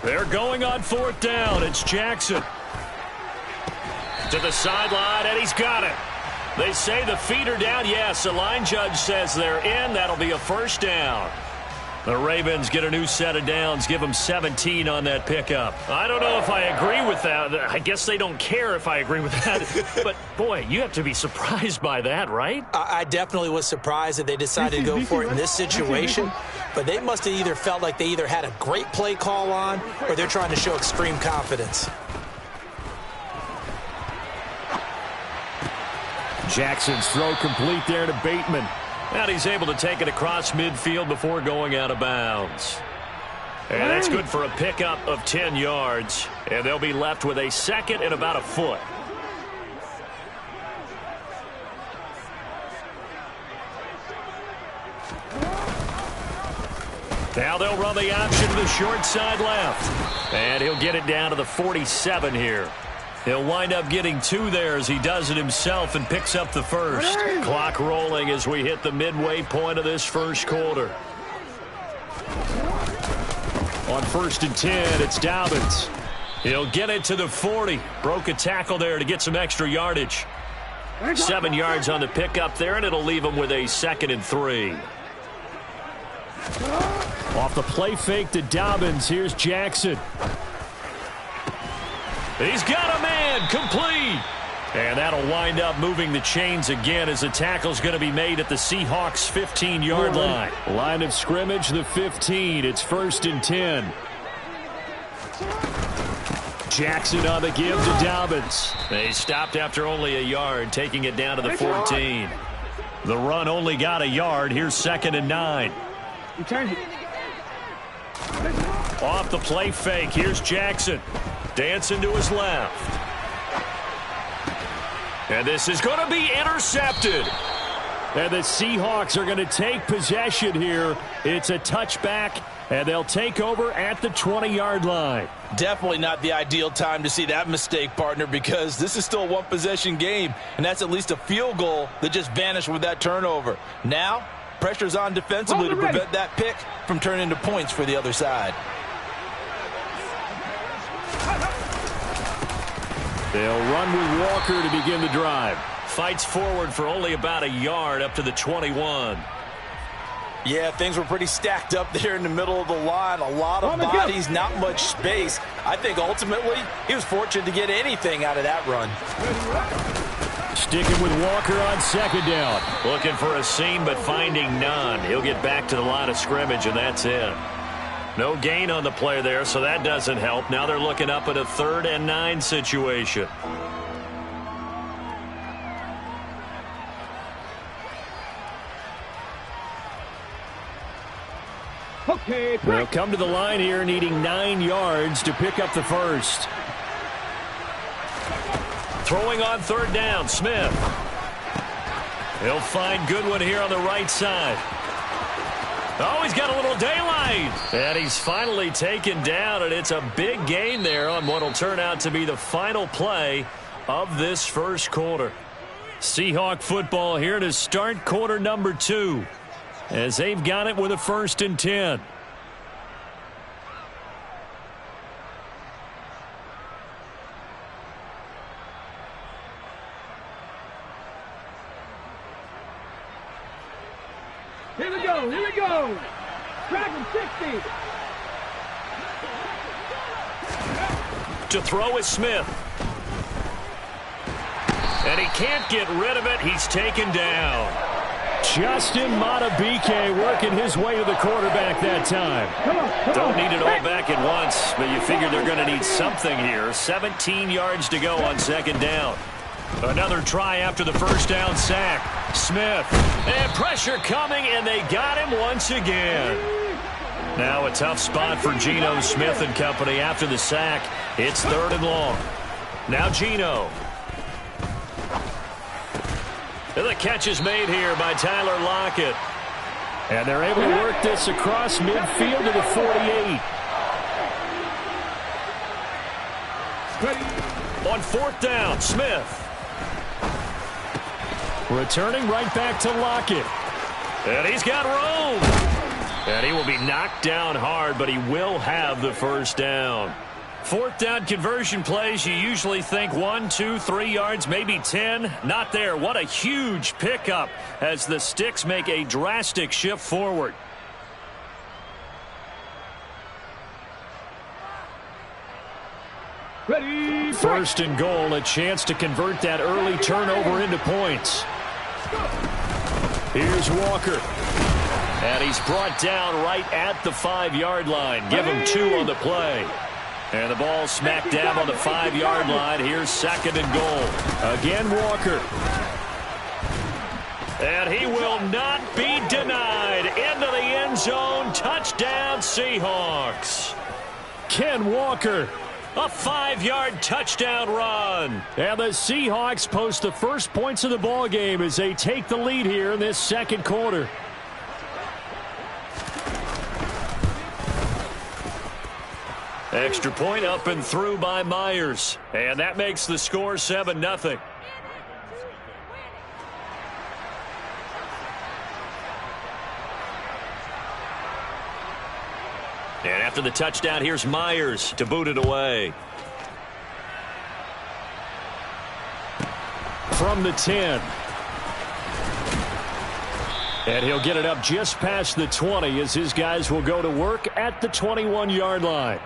They're going on fourth down. It's Jackson. To the sideline, and he's got it. They say the feet are down. Yes, the line judge says they're in. That'll be a first down. The Ravens get a new set of downs, give them 17 on that pickup. I don't know if I agree with that. I guess they don't care if I agree with that. But, boy, you have to be surprised by that, right? I definitely was surprised that they decided to go for it in this situation. But they must have either felt like they either had a great play call on or they're trying to show extreme confidence. Jackson's throw complete there to Bateman. And he's able to take it across midfield before going out of bounds. And that's good for a pickup of 10 yards. And they'll be left with a second and about a foot. Now they'll run the option to the short side left. And he'll get it down to the 47 here. He'll wind up getting 2 there as he does it himself and picks up the first. Clock rolling as we hit the midway point of this first quarter. On 1st and 10, it's Dobbins. He'll get it to the 40. Broke a tackle there to get some extra yardage. 7 yards on the pickup there, and it'll leave him with a 2nd and 3. Off the play fake to Dobbins, here's Jackson. He's got a man, complete. And that'll wind up moving the chains again as the tackle's going to be made at the Seahawks' 15-yard line. Line of scrimmage, the 15. It's 1st and 10. Jackson on the give to Dobbins. They stopped after only a yard, taking it down to the 14. The run only got a yard. Here's 2nd and 9. Off the play fake, here's Jackson. Dancing to his left. And this is going to be intercepted. And the Seahawks are going to take possession here. It's a touchback, and they'll take over at the 20-yard line. Definitely not the ideal time to see that mistake, partner, because this is still a one-possession game, and that's at least a field goal that just vanished with that turnover. Now, pressure's on defensively to prevent that pick from turning into points for the other side. They'll run with Walker to begin the drive. Fights forward for only about a yard up to the 21. Yeah, things were pretty stacked up there in the middle of the line. A lot of bodies, not much space. I think ultimately he was fortunate to get anything out of that run. Sticking with Walker on second down. Looking for a seam, but finding none. He'll get back to the line of scrimmage, and that's it. No gain on the play there, so that doesn't help. Now they're looking up at a 3rd and 9 situation. Okay, they'll come to the line here needing 9 yards to pick up the first. Throwing on 3rd down, Smith. He'll find Goodwin here on the right side. Oh, he's got a little daylight. And he's finally taken down, and it's a big gain there on what will turn out to be the final play of this first quarter. Seahawk football here to start quarter number 2. As they've got it with a 1st and 10. Here we go, here we go. Dragon 60. To throw is Smith. And he can't get rid of it. He's taken down. Justin Matabike working his way to the quarterback that time. Don't need it all back at once, but you figure they're going to need something here. 17 yards to go on 2nd down. Another try after the 1st down sack. Smith. And pressure coming, and they got him once again. Now a tough spot for Geno Smith and company after the sack. It's 3rd and long. Now Geno. The catch is made here by Tyler Lockett. And they're able to work this across midfield to the 48. On 4th down, Smith. Returning right back to Lockett. And he's got room. And he will be knocked down hard, but he will have the 1st down. 4th down conversion plays, you usually think 1, 2, 3 yards, maybe 10. Not there. What a huge pickup as the Sticks make a drastic shift forward. Ready. 1st and goal, a chance to convert that early turnover into points. Here's Walker. And he's brought down right at the 5-yard line. Give him 2 on the play. And the ball smack dab on the 5-yard line. Here's 2nd and goal. Again, Walker. And he will not be denied. Into the end zone. Touchdown, Seahawks. Ken Walker. A 5-yard touchdown run. And the Seahawks post the first points of the ball game as they take the lead here in this 2nd quarter. Extra point up and through by Myers. And that makes the score 7-0. And after the touchdown, here's Myers to boot it away. From the 10. And he'll get it up just past the 20 as his guys will go to work at the 21-yard line.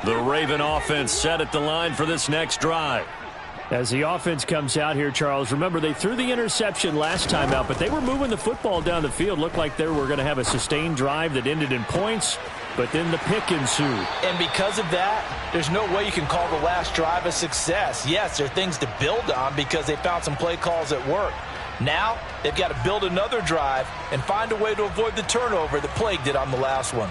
The Raven offense set at the line for this next drive. As the offense comes out here, Charles, remember they threw the interception last time out, but they were moving the football down the field. Looked like they were going to have a sustained drive that ended in points, but then the pick ensued. And because of that, there's no way you can call the last drive a success. Yes, there are things to build on because they found some play calls that work. Now, they've got to build another drive and find a way to avoid the turnover that plagued it on the last one.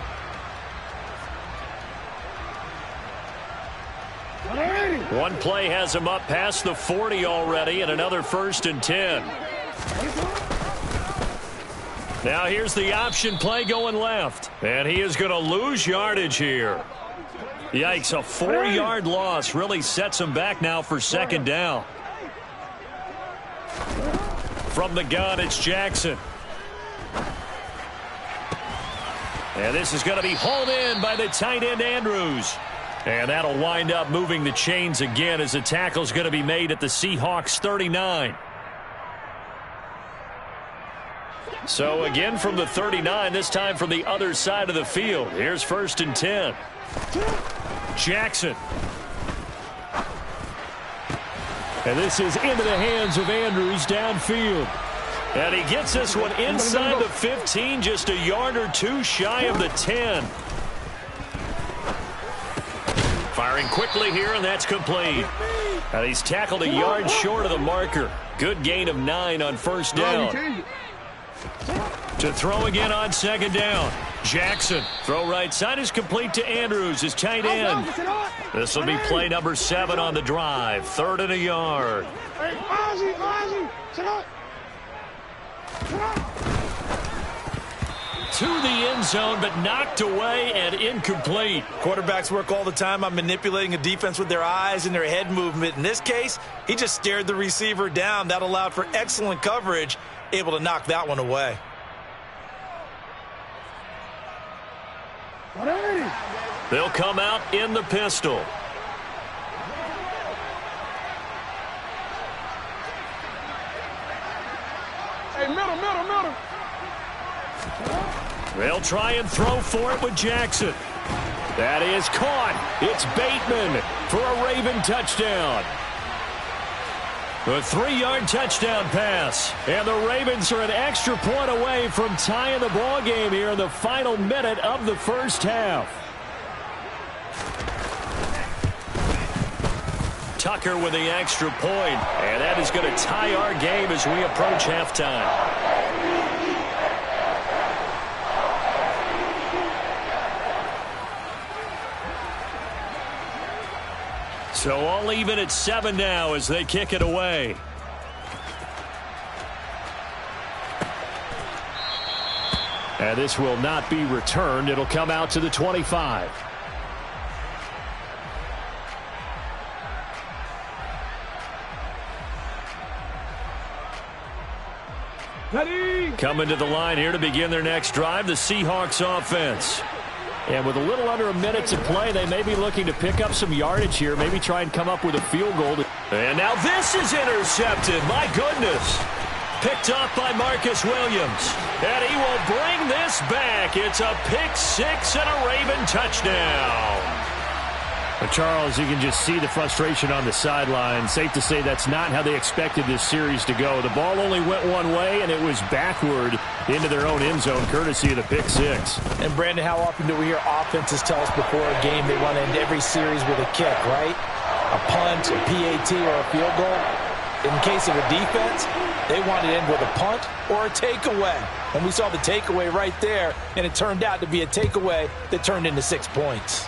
Ready. One play has him up past the 40 already, and another 1st and 10. Now here's the option play going left. And he is going to lose yardage here. Yikes, a 4-yard loss really sets him back now for 2nd down. From the gun, it's Jackson. And this is going to be hauled in by the tight end, Andrews. And that'll wind up moving the chains again as the tackle's going to be made at the Seahawks 39. So again from the 39, this time from the other side of the field. Here's 1st and 10. Jackson. And this is into the hands of Andrews downfield. And he gets this one inside the 15, just a yard or two shy of the 10. Firing quickly here, and that's complete. And he's tackled a yard short of the marker. Good gain of 9 on 1st down. To throw again on 2nd down. Jackson. Throw right side is complete to Andrews, his tight end. This will be play number 7 on the drive. 3rd and a yard. To the end zone, but knocked away and incomplete. Quarterbacks work all the time on manipulating a defense with their eyes and their head movement. In this case, he just stared the receiver down. That allowed for excellent coverage, able to knock that one away. They'll come out in the pistol. Hey, middle. They'll try and throw for it with Jackson. That is caught. It's Bateman for a Raven touchdown. A 3-yard touchdown pass. And the Ravens are an extra point away from tying the ball game here in the final minute of the 1st half. Tucker with the extra point. And that is going to tie our game as we approach halftime. So all even at 7 now as they kick it away. And this will not be returned. It'll come out to the 25. Coming to the line here to begin their next drive, the Seahawks offense. And with a little under a minute to play, they may be looking to pick up some yardage here, maybe try and come up with a field goal. And now this is intercepted. My goodness. Picked off by Marcus Williams. And he will bring this back. It's a pick 6 and a Raven touchdown. But Charles, you can just see the frustration on the sideline. Safe to say that's not how they expected this series to go. The ball only went one way, and it was backward into their own end zone, courtesy of the pick 6. And, Brandon, how often do we hear offenses tell us before a game they want to end every series with a kick, right? A punt, a PAT, or a field goal. In case of a defense, they want to end with a punt or a takeaway. And we saw the takeaway right there, and it turned out to be a takeaway that turned into 6 points.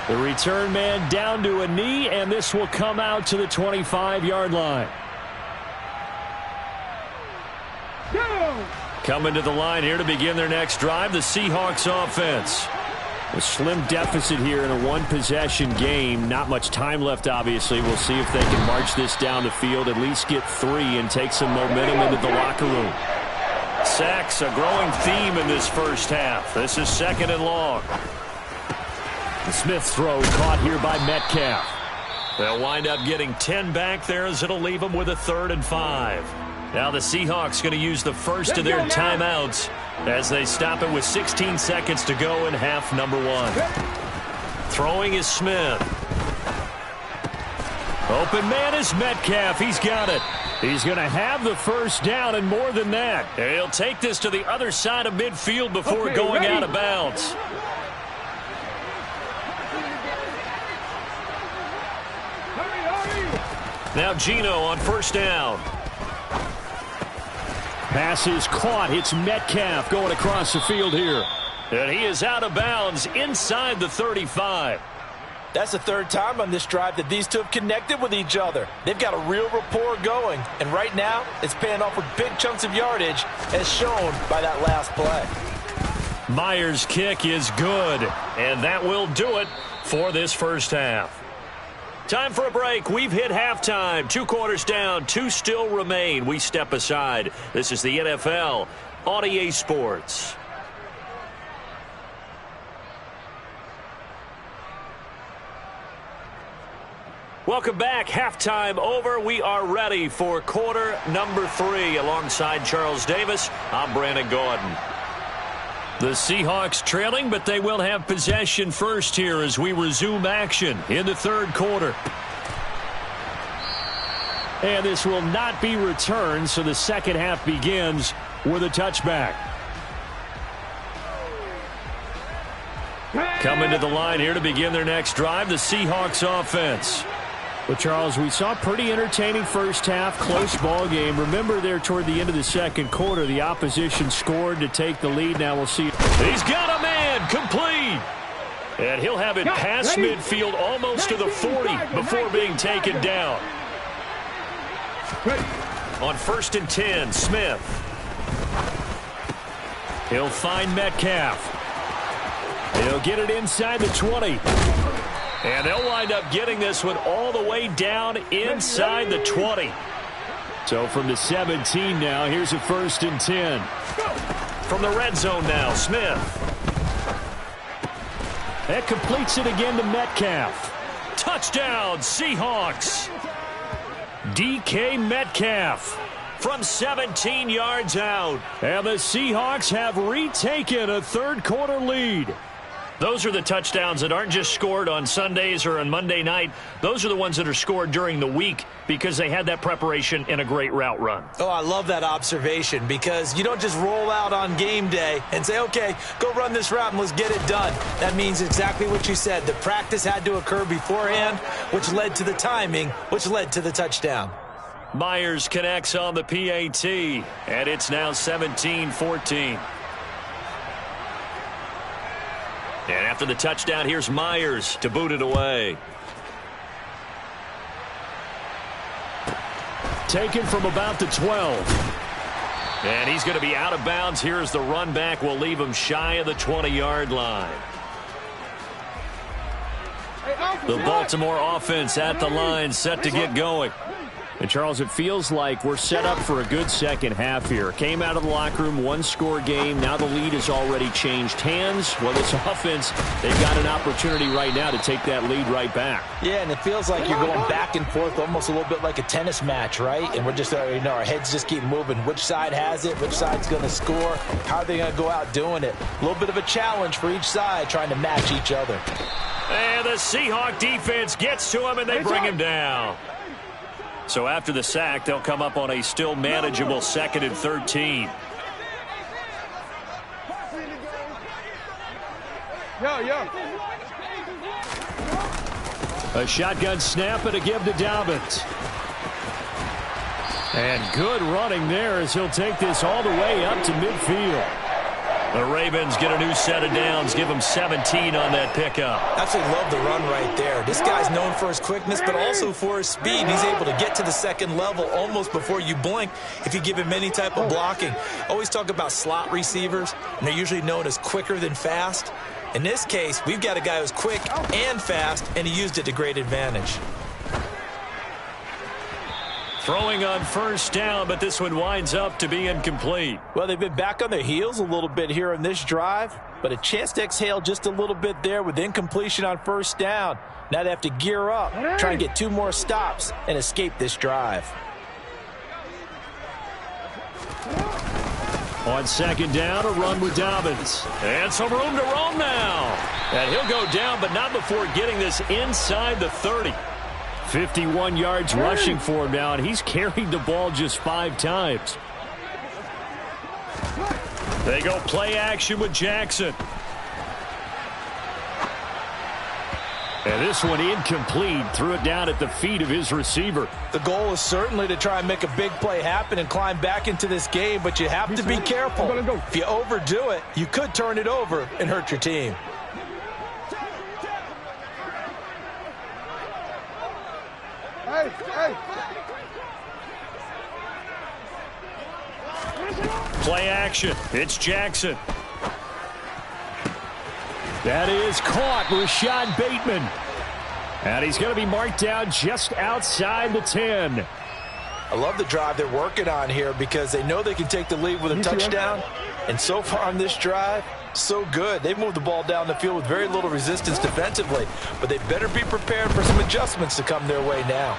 The return man down to a knee, and this will come out to the 25-yard line. Coming to the line here to begin their next drive, the Seahawks offense. A slim deficit here in a one-possession game. Not much time left, obviously. We'll see if they can march this down the field, at least get 3, and take some momentum into the locker room. Sacks, a growing theme in this first half. This is 2nd and long. The Smith throw caught here by Metcalf. They'll wind up getting 10 back there as it'll leave them with a 3rd and 5. Now the Seahawks going to use the first of their timeouts as they stop it with 16 seconds to go in half number 1. Throwing is Smith. Open man is Metcalf. He's got it. He's going to have the first down and more than that. He'll take this to the other side of midfield before going out of bounds. Now Geno on 1st down. Pass is caught. It's Metcalf going across the field here. And he is out of bounds inside the 35. That's the third time on this drive that these two have connected with each other. They've got a real rapport going, and right now it's paying off with big chunks of yardage as shown by that last play. Myers' kick is good, and that will do it for this first half. Time for a break. We've hit halftime. 2 quarters down, 2 still remain. We step aside. This is the NFL on EA Sports. Welcome back. Halftime over. We are ready for quarter number 3. Alongside Charles Davis, I'm Brandon Gordon. The Seahawks trailing, but they will have possession first here as we resume action in the third quarter. And this will not be returned, so the second half begins with a touchback. Coming to the line here to begin their next drive, the Seahawks offense. Well, Charles, we saw a pretty entertaining first half, close ball game. Remember there toward the end of the second quarter, the opposition scored to take the lead. Now we'll see. He's got a man, complete. And he'll have it past midfield almost to the 40 before being taken down. On 1st and 10, Smith. He'll find Metcalf. He'll get it inside the 20. And they'll wind up getting this one all the way down inside the 20. So from the 17 now, here's a 1st and 10. From the red zone now, Smith. That completes it again to Metcalf. Touchdown, Seahawks. DK Metcalf. From 17 yards out. And the Seahawks have retaken a third quarter lead. Those are the touchdowns that aren't just scored on Sundays or on Monday night. Those are the ones that are scored during the week because they had that preparation in a great route run. Oh, I love that observation because you don't just roll out on game day and say, okay, go run this route and let's get it done. That means exactly what you said. The practice had to occur beforehand, which led to the timing, which led to the touchdown. Myers connects on the PAT, and it's now 17-14. And after the touchdown, here's Myers to boot it away. Taken from about the 12. And he's going to be out of bounds. Here's the run back. We'll leave him shy of the 20-yard line. The Baltimore offense at the line, set to get going. And, Charles, it feels like we're set up for a good second half here. Came out of the locker room, one-score game. Now the lead has already changed hands. Well, this offense, they've got an opportunity right now to take that lead right back. Yeah, and it feels like you're going back and forth almost a little bit like a tennis match, right? And we're just, our heads just keep moving. Which side has it? Which side's going to score? How are they going to go out doing it? A little bit of a challenge for each side trying to match each other. And the Seahawk defense gets to him, and they bring him down. So after the sack, they'll come up on a still manageable 2nd and 13. A shotgun snap and a give to Dobbins. And good running there as he'll take this all the way up to midfield. The Ravens get a new set of downs, give them 17 on that pickup. Absolutely love the run right there. This guy's known for his quickness, but also for his speed. He's able to get to the second level almost before you blink if you give him any type of blocking. Always talk about slot receivers, and they're usually known as quicker than fast. In this case, we've got a guy who's quick and fast, and he used it to great advantage. Throwing on first down, but this one winds up to be incomplete. Well, they've been back on their heels a little bit here in this drive, but a chance to exhale just a little bit there with incompletion on first down. Now they have to gear up, try and get 2 more stops, and escape this drive. On 2nd down, a run with Dobbins. And some room to roam now. And he'll go down, but not before getting this inside the 30. 51 yards rushing for him now, and he's carried the ball just 5 times. They go play action with Jackson. And this one incomplete. Threw it down at the feet of his receiver. The goal is certainly to try and make a big play happen and climb back into this game, but you have to be careful. If you overdo it, you could turn it over and hurt your team. Play action. It's Jackson. That is caught. Rashad Bateman. And he's going to be marked down just outside the 10. I love the drive they're working on here because they know they can take the lead with a touchdown. And so far on this drive, so good. They've moved the ball down the field with very little resistance defensively. But they better be prepared for some adjustments to come their way now.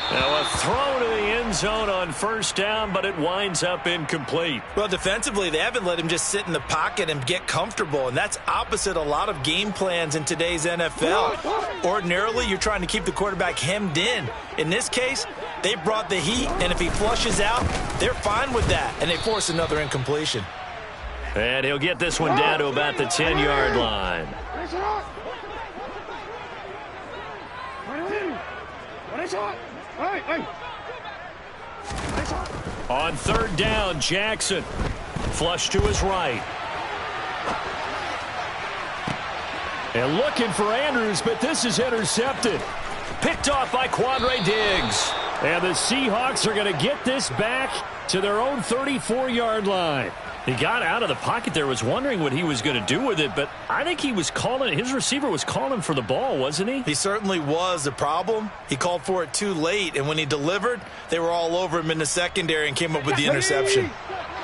Now a throw to the end zone on first down, but it winds up incomplete. Well, defensively, they haven't let him just sit in the pocket and get comfortable, and that's opposite a lot of game plans in today's NFL. Ordinarily, you're trying to keep the quarterback hemmed in. In this case, they brought the heat, and if he flushes out, they're fine with that, and they force another incompletion. And he'll get this one down to about the 10-yard line. On third down, Jackson. Flush to his right. And looking for Andrews, but this is intercepted. Picked off by Quandre Diggs. And the Seahawks are going to get this back to their own 34-yard line. He got out of the pocket there, was wondering what he was going to do with it, but I think he was calling, his receiver was calling for the ball, wasn't he? He certainly was. The problem, he called for it too late, and when he delivered, they were all over him in the secondary and came up with the interception.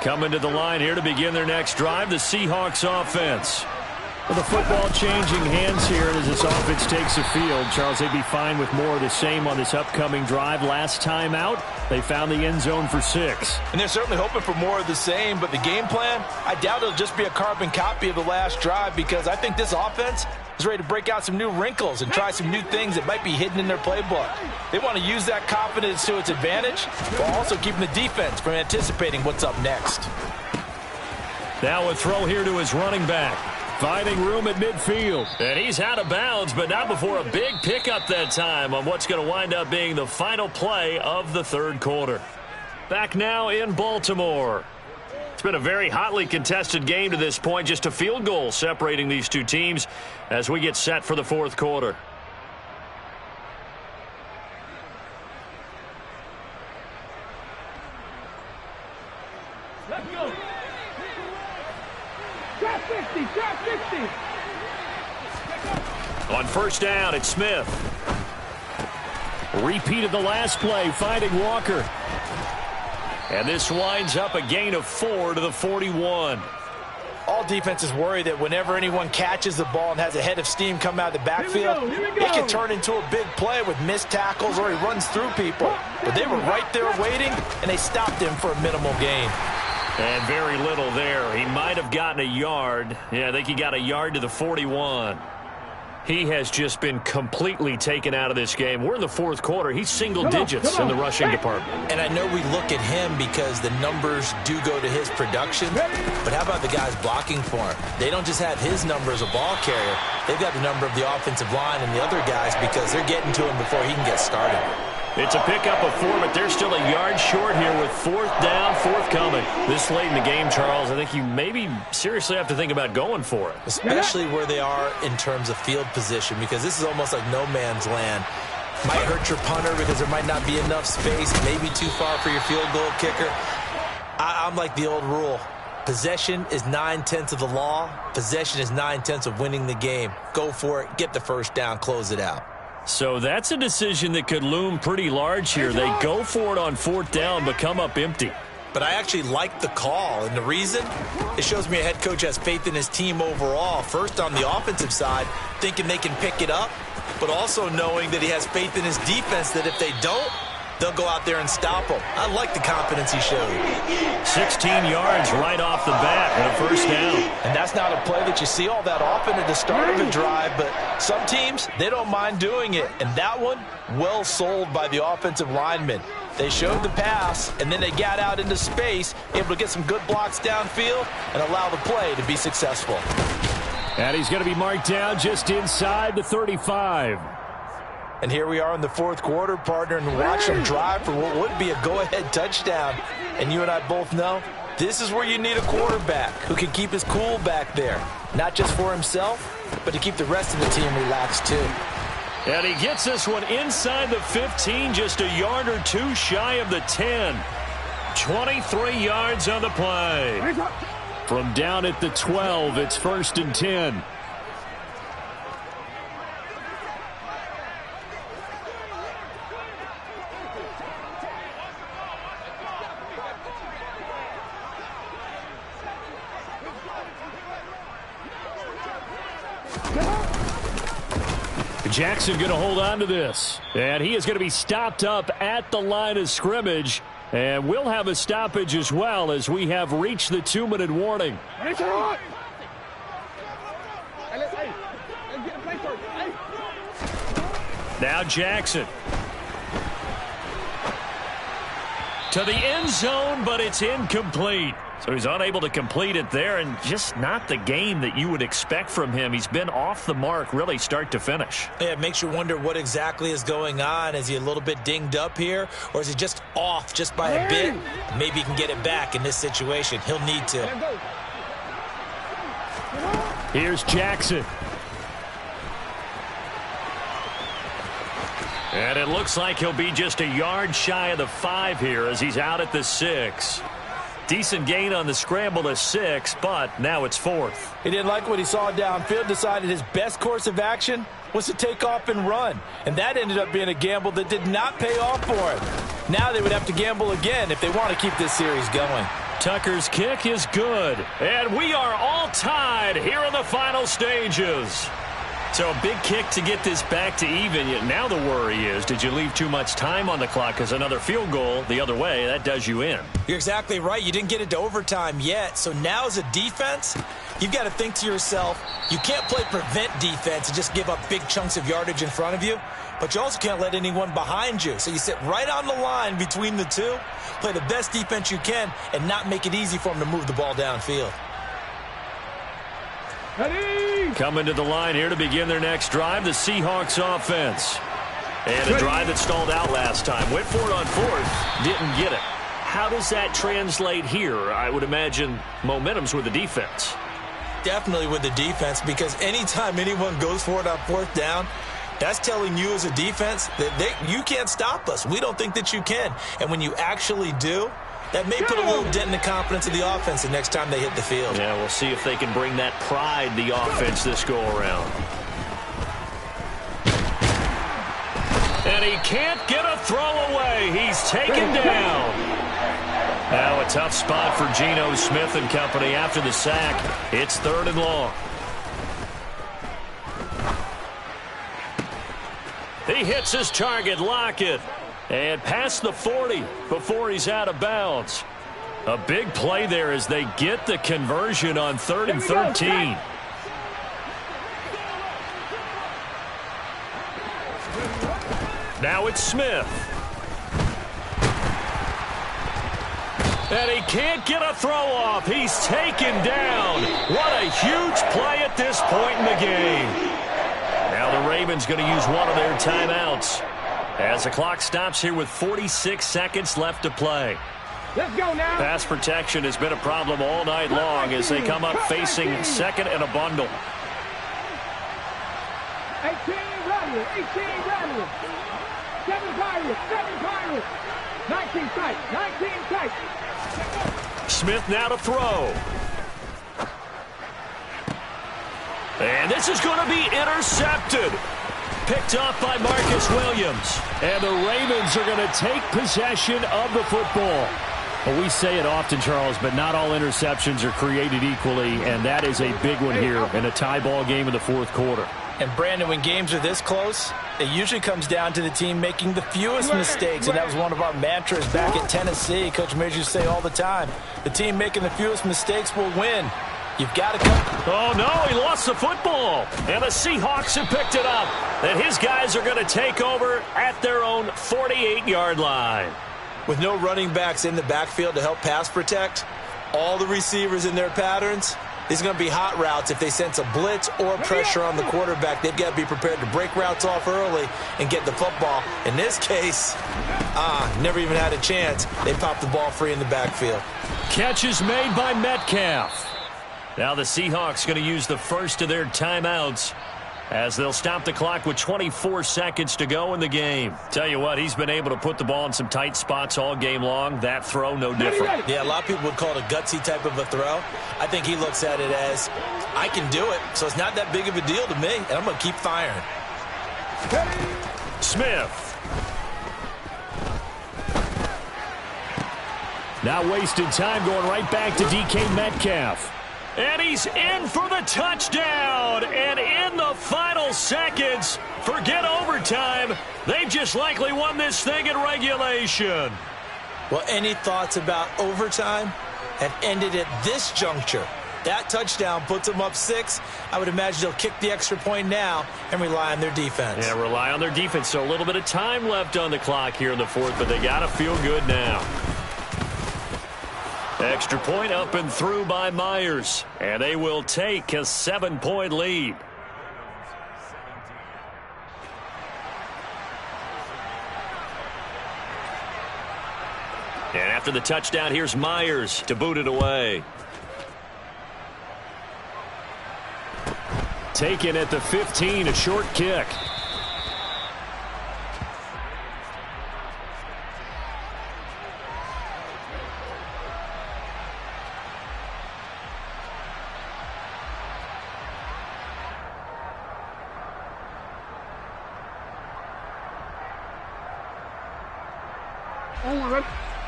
Coming to the line here to begin their next drive, the Seahawks offense. Well, the football changing hands here as this offense takes the field. Charles, they'd be fine with more of the same on this upcoming drive. Last time out, they found the end zone for 6. And they're certainly hoping for more of the same, but the game plan, I doubt it'll just be a carbon copy of the last drive because I think this offense is ready to break out some new wrinkles and try some new things that might be hidden in their playbook. They want to use that confidence to its advantage while also keeping the defense from anticipating what's up next. Now a throw here to his running back. Finding room at midfield. And he's out of bounds, but not before a big pickup that time on what's going to wind up being the final play of the third quarter. Back now in Baltimore. It's been a very hotly contested game to this point. Just a field goal separating these two teams as we get set for the fourth quarter. Let's go. Drop 50, drop 50. On first down, it's Smith. Repeated the last play, finding Walker. And this winds up a gain of 4 to the 41. All defenses worry that whenever anyone catches the ball and has a head of steam come out of the backfield, it can turn into a big play with missed tackles or he runs through people. But they were right there waiting, and they stopped him for a minimal gain. And very little there. He might have gotten a yard. Yeah, I think he got a yard to the 41. He has just been completely taken out of this game. We're in the fourth quarter. He's single digits in the rushing department. And I know we look at him because the numbers do go to his production. But how about the guys blocking for him? They don't just have his number as a ball carrier. They've got the number of the offensive line and the other guys because they're getting to him before he can get started. It's a pickup of 4, but they're still a yard short here with fourth down, fourth coming. This late in the game, Charles, I think you maybe seriously have to think about going for it. Especially where they are in terms of field position, because this is almost like no man's land. Might hurt your punter because there might not be enough space, maybe too far for your field goal kicker. I'm like the old rule. Possession is 9/10 of the law. Possession is 9/10 of winning the game. Go for it, get the first down, close it out. So that's a decision that could loom pretty large here. They go for it on fourth down, but come up empty. But I actually like the call, and the reason? It shows me a head coach has faith in his team overall. First, on the offensive side, thinking they can pick it up, but also knowing that he has faith in his defense that if they don't, they'll go out there and stop them. I like the confidence he showed. 16 yards right off the bat and a first down. And that's not a play that you see all that often at the start of a drive, but some teams, they don't mind doing it. And that one, well sold by the offensive linemen. They showed the pass, and then they got out into space, able to get some good blocks downfield and allow the play to be successful. And he's going to be marked down just inside the 35. And here we are in the fourth quarter, partner, and watch him drive for what would be a go-ahead touchdown. And you and I both know this is where you need a quarterback who can keep his cool back there. Not just for himself, but to keep the rest of the team relaxed too. And he gets this one inside the 15, just a yard or two shy of the 10. 23 yards on the play. From down at the 12, it's 1st and 10. Jackson going to hold on to this. And he is going to be stopped up at the line of scrimmage. And we'll have a stoppage as well as we have reached the 2-minute warning. Now Jackson. To the end zone, but it's incomplete. So he's unable to complete it there, and just not the game that you would expect from him. He's been off the mark really start to finish. Yeah, it makes you wonder what exactly is going on. Is he a little bit dinged up here, or is he just off just by a bit? Maybe he can get it back in this situation. He'll need to. Here's Jackson. And it looks like he'll be just a yard shy of the 5 here as he's out at the 6. Decent gain on the scramble to 6, but now it's 4th. He didn't like what he saw downfield, decided his best course of action was to take off and run. And that ended up being a gamble that did not pay off for him. Now they would have to gamble again if they want to keep this series going. Tucker's kick is good. And we are all tied here in the final stages. So a big kick to get this back to even. Now the worry is, did you leave too much time on the clock? Because another field goal the other way, that does you in. You're exactly right. You didn't get it to overtime yet. So now as a defense, you've got to think to yourself, you can't play prevent defense and just give up big chunks of yardage in front of you. But you also can't let anyone behind you. So you sit right on the line between the two, play the best defense you can, and not make it easy for them to move the ball downfield. Coming to the line here to begin their next drive, the Seahawks offense. And a drive that stalled out last time. Went for it on 4th, didn't get it. How does that translate here? I would imagine momentum's with the defense. Definitely with the defense, because anytime anyone goes for it on 4th down, that's telling you as a defense that you can't stop us. We don't think that you can. And when you actually do, that may put a little dent in the confidence of the offense the next time they hit the field. Yeah, we'll see if they can bring that pride, the offense, this go-around. And he can't get a throw away. He's taken down. Now a tough spot for Geno Smith and company after the sack. It's 3rd and long. He hits his target, Lockett. And past the 40 before he's out of bounds. A big play there as they get the conversion on 3rd and 13. Now it's Smith. And he can't get a throw off. He's taken down. What a huge play at this point in the game. Now the Ravens going to use one of their timeouts as the clock stops here with 46 seconds left to play. Let's go now. Pass protection has been a problem all night long as they come up facing 2nd and a bundle. 18 Radley, 18 Radley. 7 Pirates, 7 Pirates. 19 tight, 19 tight. Smith now to throw. And this is going to be intercepted. Picked off by Marcus Williams. And the Ravens are going to take possession of the football. Well, we say it often, Charles, but not all interceptions are created equally, and that is a big one here in a tie ball game in the 4th quarter. And, Brandon, when games are this close, it usually comes down to the team making the fewest mistakes, and that was one of our mantras back at Tennessee. Coach Mears used to say all the time, the team making the fewest mistakes will win. You've got to come. Oh, no, he lost the football. And the Seahawks have picked it up. And his guys are going to take over at their own 48-yard line. With no running backs in the backfield to help pass protect, all the receivers in their patterns, These are going to be hot routes. If they sense a blitz or pressure on the quarterback, they've got to be prepared to break routes off early and get the football. In this case, never even had a chance. They popped the ball free in the backfield. Catch is made by Metcalf. Now the Seahawks going to use the first of their timeouts as they'll stop the clock with 24 seconds to go in the game. Tell you what, he's been able to put the ball in some tight spots all game long. That throw, no different. Yeah, a lot of people would call it a gutsy type of a throw. I think he looks at it as, I can do it, so it's not that big of a deal to me, and I'm going to keep firing. Smith. Not wasting time, going right back to DK Metcalf. And he's in for the touchdown. And in the final seconds, forget overtime, they've just likely won this thing in regulation. Well, any thoughts about overtime have ended at this juncture. That touchdown puts them up 6. I would imagine they'll kick the extra point now and rely on their defense. Yeah, rely on their defense. So a little bit of time left on the clock here in the fourth, but they got to feel good now. Extra point up and through by Myers. And they will take a 7-point lead. And after the touchdown, here's Myers to boot it away. Taken at the 15, a short kick.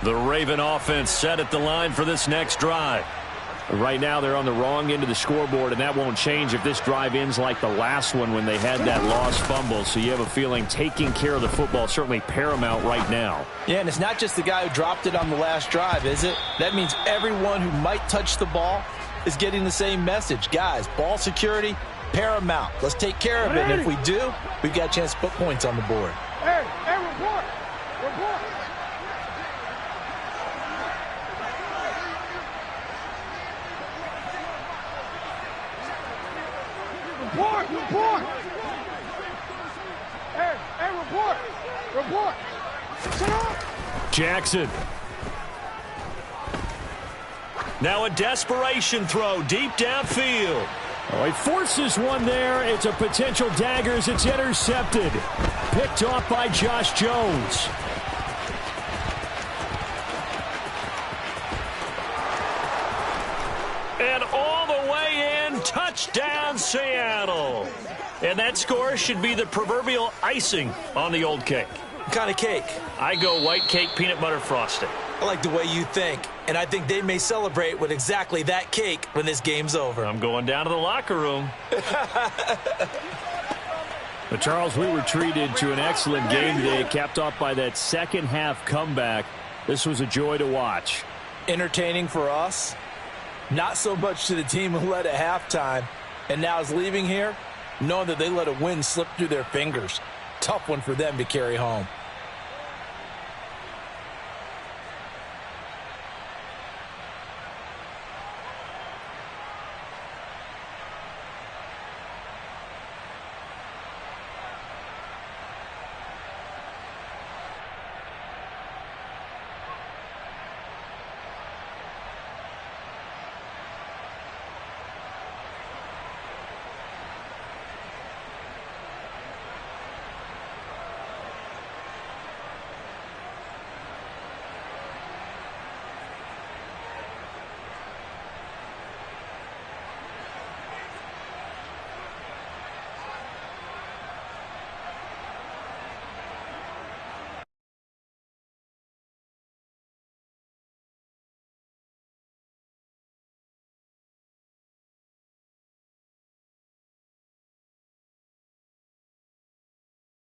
The Raven offense set at the line for this next drive. Right now they're on the wrong end of the scoreboard, and that won't change if this drive ends like the last one when they had that lost fumble. So you have a feeling taking care of the football is certainly paramount right now. Yeah, and it's not just the guy who dropped it on the last drive, is it? That means everyone who might touch the ball is getting the same message. Guys, ball security, paramount. Let's take care of it, and if we do, we've got a chance to put points on the board. Hey, report! Report! Report! Hey, report! Report! Sit up! Jackson. Now a desperation throw deep downfield. Oh, he forces one there. It's a potential dagger as it's intercepted. Picked off by Josh Jones. And all the way in, touchdown Seattle. And that score should be the proverbial icing on the old cake. What kind of cake? I go white cake, peanut butter frosting. I like the way you think, and I think they may celebrate with exactly that cake when this game's over. I'm going down to the locker room. But Charles, we were treated to an excellent game today, capped off by that second half comeback. This was a joy to watch. Entertaining for us, not so much to the team who led at halftime and now is leaving here knowing that they let a win slip through their fingers. Tough one for them to carry home.